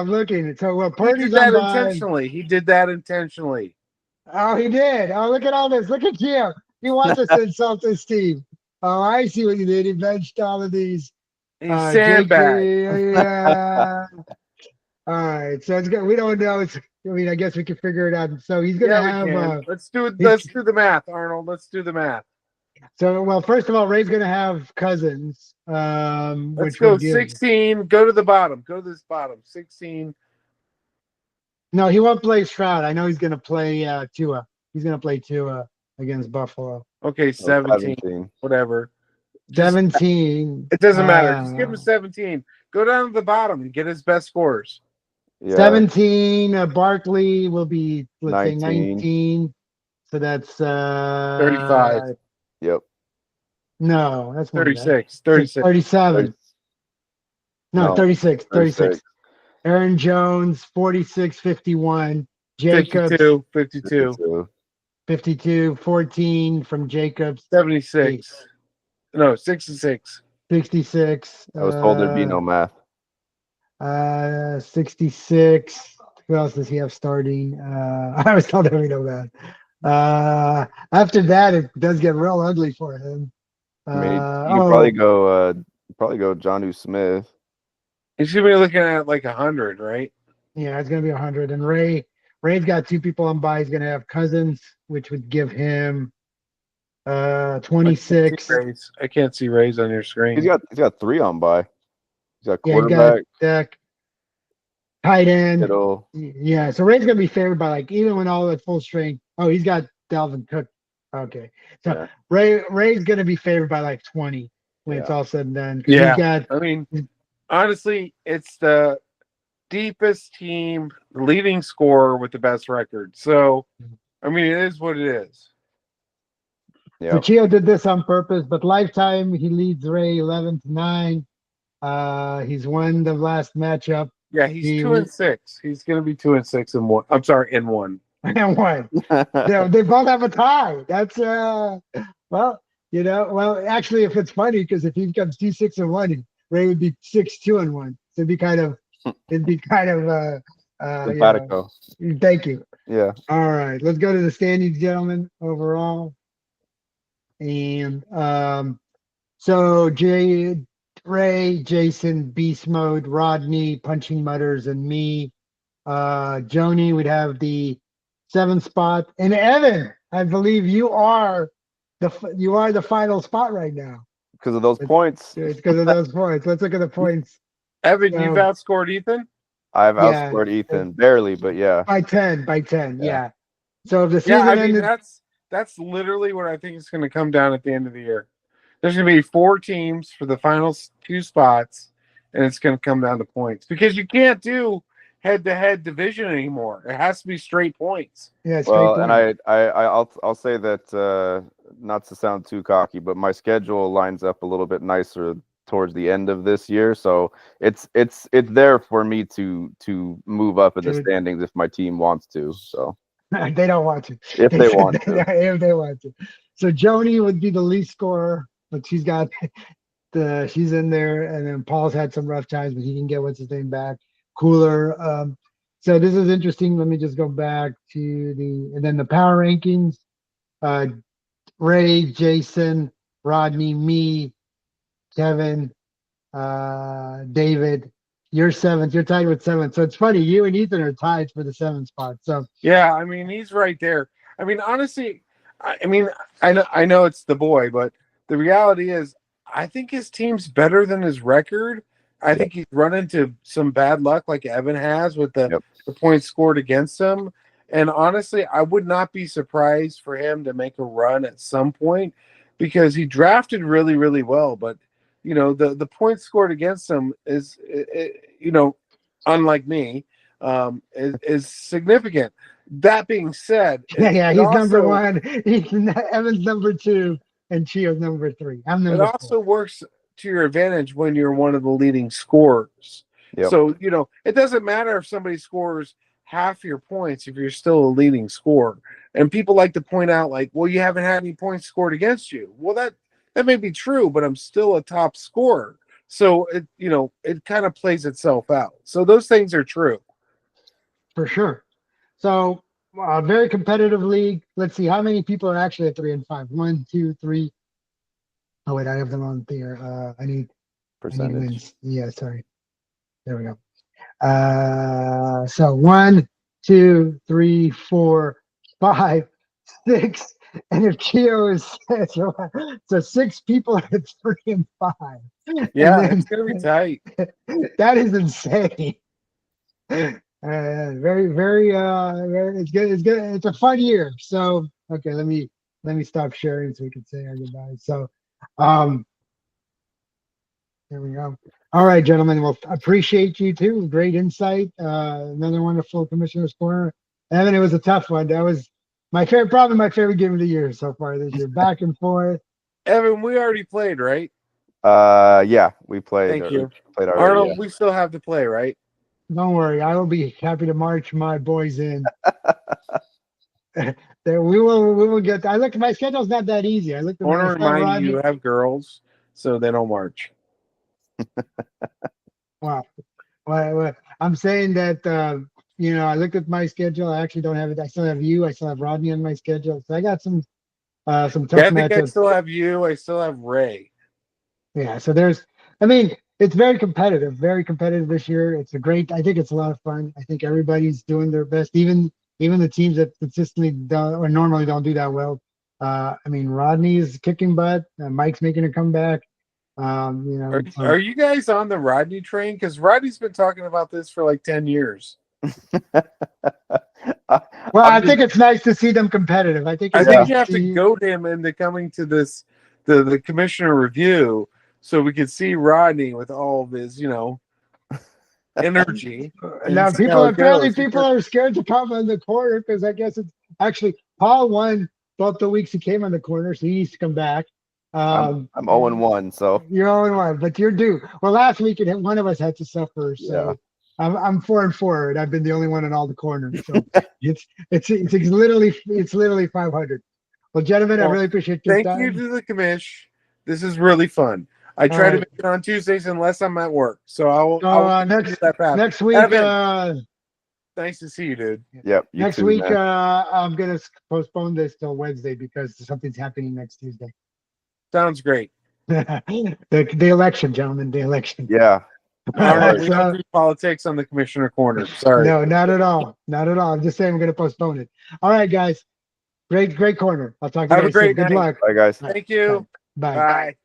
Speaker 1: So well,
Speaker 3: He
Speaker 1: Purdy's
Speaker 3: did that
Speaker 1: on buys.
Speaker 3: intentionally. He did that intentionally.
Speaker 1: Oh, he did. Oh, look at all this. Look at you. He wants us to insult this team. Oh, I see what you did. He benched all of these.
Speaker 3: He's sandbag.
Speaker 1: Yeah. All right. So it's good. We don't know. I guess we can figure it out. So he's gonna have.
Speaker 3: Let's do the math, Arnold. Let's do the math.
Speaker 1: So well, first of all, Ray's gonna have Cousins.
Speaker 3: Let's go 16. Go to the bottom. Go to this bottom. 16.
Speaker 1: No, he won't play Stroud. I know he's gonna play Tua. He's gonna play Tua against Buffalo.
Speaker 3: Okay, 17. Whatever.
Speaker 1: 17.
Speaker 3: It doesn't matter. Just give him 17. Go down to the bottom and get his best scores.
Speaker 2: Yeah.
Speaker 1: 17. Barkley will be, let's
Speaker 2: 19.
Speaker 1: say 19. So that's
Speaker 3: 35.
Speaker 2: Yep.
Speaker 1: No, that's more
Speaker 3: 36.
Speaker 1: 37. No, 36. 36. Aaron Jones, 46, 51. Jacobs, 52. 14 from Jacobs.
Speaker 3: 76. No, 66.
Speaker 1: 66.
Speaker 2: I was told there'd be no math.
Speaker 1: 66. Who else does he have starting? I was told there'd be no math. After that, it does get real ugly for him.
Speaker 2: I mean, you could probably go Jonnu Smith.
Speaker 3: He's gonna be looking at like 100, right?
Speaker 1: Yeah, it's gonna be 100. And Ray's got two people on by. He's gonna have Cousins, which would give him 26.
Speaker 3: I can't see Ray's on your screen.
Speaker 2: He's got 3 on by. He's got
Speaker 1: Yeah,
Speaker 2: quarterback,
Speaker 1: deck, tight end.
Speaker 2: middle.
Speaker 1: Yeah, so Ray's gonna be favored by even when all at full strength. Oh, he's got Dalvin Cook. Okay, so yeah. Ray's gonna be favored by 20 when it's all said and done.
Speaker 3: Yeah, I mean, honestly, it's the deepest team, leading scorer with the best record. So, I mean, it is what it is.
Speaker 1: Yeah. Chio did this on purpose, but lifetime he leads Ray 11-9. He's won the last matchup.
Speaker 3: Yeah, he's 2-6. He's going to be 2-6 in one. I'm sorry, in one.
Speaker 1: and 1. They both have a tie. That's well, well, actually, if it's funny, because if he becomes 2-6-1, Ray would be 6-2-1. So it'd be kind of
Speaker 2: Simpatico.
Speaker 1: Thank you.
Speaker 2: Yeah.
Speaker 1: All right, let's go to the standings, gentlemen, overall. And so Ray, Jason, Beast Mode, Rodney, Punching Mutters, and me. Joni would have the 7th spot, and Evan, I believe you are the final spot right now.
Speaker 2: Because of those points.
Speaker 1: It's because of those points. Let's look at the points.
Speaker 3: Evan, you've outscored Ethan?
Speaker 2: I've outscored Ethan barely, but yeah.
Speaker 1: By 10. Yeah. So if the season
Speaker 3: Yeah, I mean
Speaker 1: ended,
Speaker 3: that's literally what I think is going to come down at the end of the year. There's going to be 4 teams for the final 2 spots, and it's going to come down to points because you can't do head-to-head division anymore. It has to be straight points.
Speaker 1: Yeah, straight points.
Speaker 2: And I'll say that not to sound too cocky, but my schedule lines up a little bit nicer towards the end of this year, so it's there for me to move up in the standings if my team wants to. So
Speaker 1: they don't want to.
Speaker 2: If they want to.
Speaker 1: If they want to. So Joni would be the least scorer, but she's got she's in there, and then Paul's had some rough times, but he can get what's his name back. Cooler. So this is interesting. Let me just go back to and then the power rankings. Ray, Jason, Rodney, me, Kevin, David. You're 7th. You're tied with 7th. So it's funny. You and Ethan are tied for the 7th spot. So
Speaker 3: yeah, I mean he's right there. I mean honestly, I know it's the boy, but the reality is I think his team's better than his record. I think he's run into some bad luck like Evan has with the points scored against him. And honestly, I would not be surprised for him to make a run at some point because he drafted really, really well. But, the points scored against him is, unlike me, is significant. That being said,
Speaker 1: he's number 1. Evan's number 2, and Chio's number 3. I'm number 4.
Speaker 3: It also works to your advantage when you're one of the leading scorers.
Speaker 2: Yep.
Speaker 3: So, it doesn't matter if somebody scores half your points if you're still a leading scorer. And people like to point out, like, well, you haven't had any points scored against you. Well, that may be true, but I'm still a top scorer. So, it kind of plays itself out. So those things are true.
Speaker 1: For sure. So, a very competitive league. Let's see, how many people are actually at 3 and 5? 1, 2, 3. Oh, wait, I have them on there. I need
Speaker 2: percentage.
Speaker 1: Yeah, sorry. There we go. So 1, 2, 3, 4, 5, 6. And if Chio is so 6 people at 3 and 5.
Speaker 3: Yeah, it's going to be tight.
Speaker 1: That is insane. Very, very, it's good. It's good. It's a fun year. So, okay, let me stop sharing so we can say our goodbyes. So, there we go. All right, gentlemen. Well, appreciate you too. Great insight. Another wonderful Commissioner's Corner. Evan, it was a tough one. That was my favorite, probably my favorite game of the year so far this year. Back and forth.
Speaker 3: Evan, we already played, right?
Speaker 2: Yeah, we played.
Speaker 3: Thank you.
Speaker 2: Played already,
Speaker 3: Arnold, we still have to play, right?
Speaker 1: Don't worry. I will be happy to march my boys in. There, we will get. I looked. My schedule's not that easy. I looked.
Speaker 3: I want to remind you have girls, so they don't march.
Speaker 1: Wow. Well, I'm saying that I looked at my schedule. I actually don't have it. I still have you. I still have Rodney on my schedule. So I got some tough matchups.
Speaker 3: I still have you. I still have Ray.
Speaker 1: Yeah. So it's very competitive this year. I think it's a lot of fun. I think everybody's doing their best, even the teams that consistently don't or normally don't do that well. Rodney's kicking butt. Mike's making a comeback.
Speaker 3: Are you guys on the Rodney train? Because Rodney's been talking about this for like 10 years.
Speaker 1: I think it's nice to see them competitive. I think
Speaker 3: you have to goad him into coming to the commissioner review so we could see Rodney with all of his, energy.
Speaker 1: Now people are scared to come on the corner because I guess it's actually Paul won both the weeks he came on the corner, so he needs to come back.
Speaker 2: I'm 0-1, so
Speaker 1: you're 0-1, but you're due. Well, last week one of us had to suffer, so I'm 4-4, and I've been the only one in all the corners. So it's literally 500. Well, gentlemen, I
Speaker 3: Well,
Speaker 1: really appreciate your
Speaker 3: Thank
Speaker 1: time.
Speaker 3: you to the commish. This is really fun. I try to make it on Tuesdays unless I'm at work. So I will
Speaker 1: next
Speaker 3: that path.
Speaker 1: next week.
Speaker 3: Evan, nice to see you, dude.
Speaker 2: Yep. You
Speaker 1: Next
Speaker 2: too,
Speaker 1: week,
Speaker 2: man.
Speaker 1: I'm gonna postpone this till Wednesday because something's happening next Tuesday.
Speaker 3: Sounds great.
Speaker 1: The election, gentlemen, the election.
Speaker 2: Yeah.
Speaker 3: All right, we
Speaker 1: So-
Speaker 3: don't do politics on the commissioner corner. Sorry.
Speaker 1: No, not at all. Not at all. I'm just saying we're gonna postpone it. All right, guys. Great corner. I'll talk to you
Speaker 3: Have a
Speaker 1: guys soon.
Speaker 3: great
Speaker 1: Good
Speaker 3: night.
Speaker 1: luck.
Speaker 2: Bye, guys.
Speaker 3: Thank you.
Speaker 1: Bye.
Speaker 3: Bye.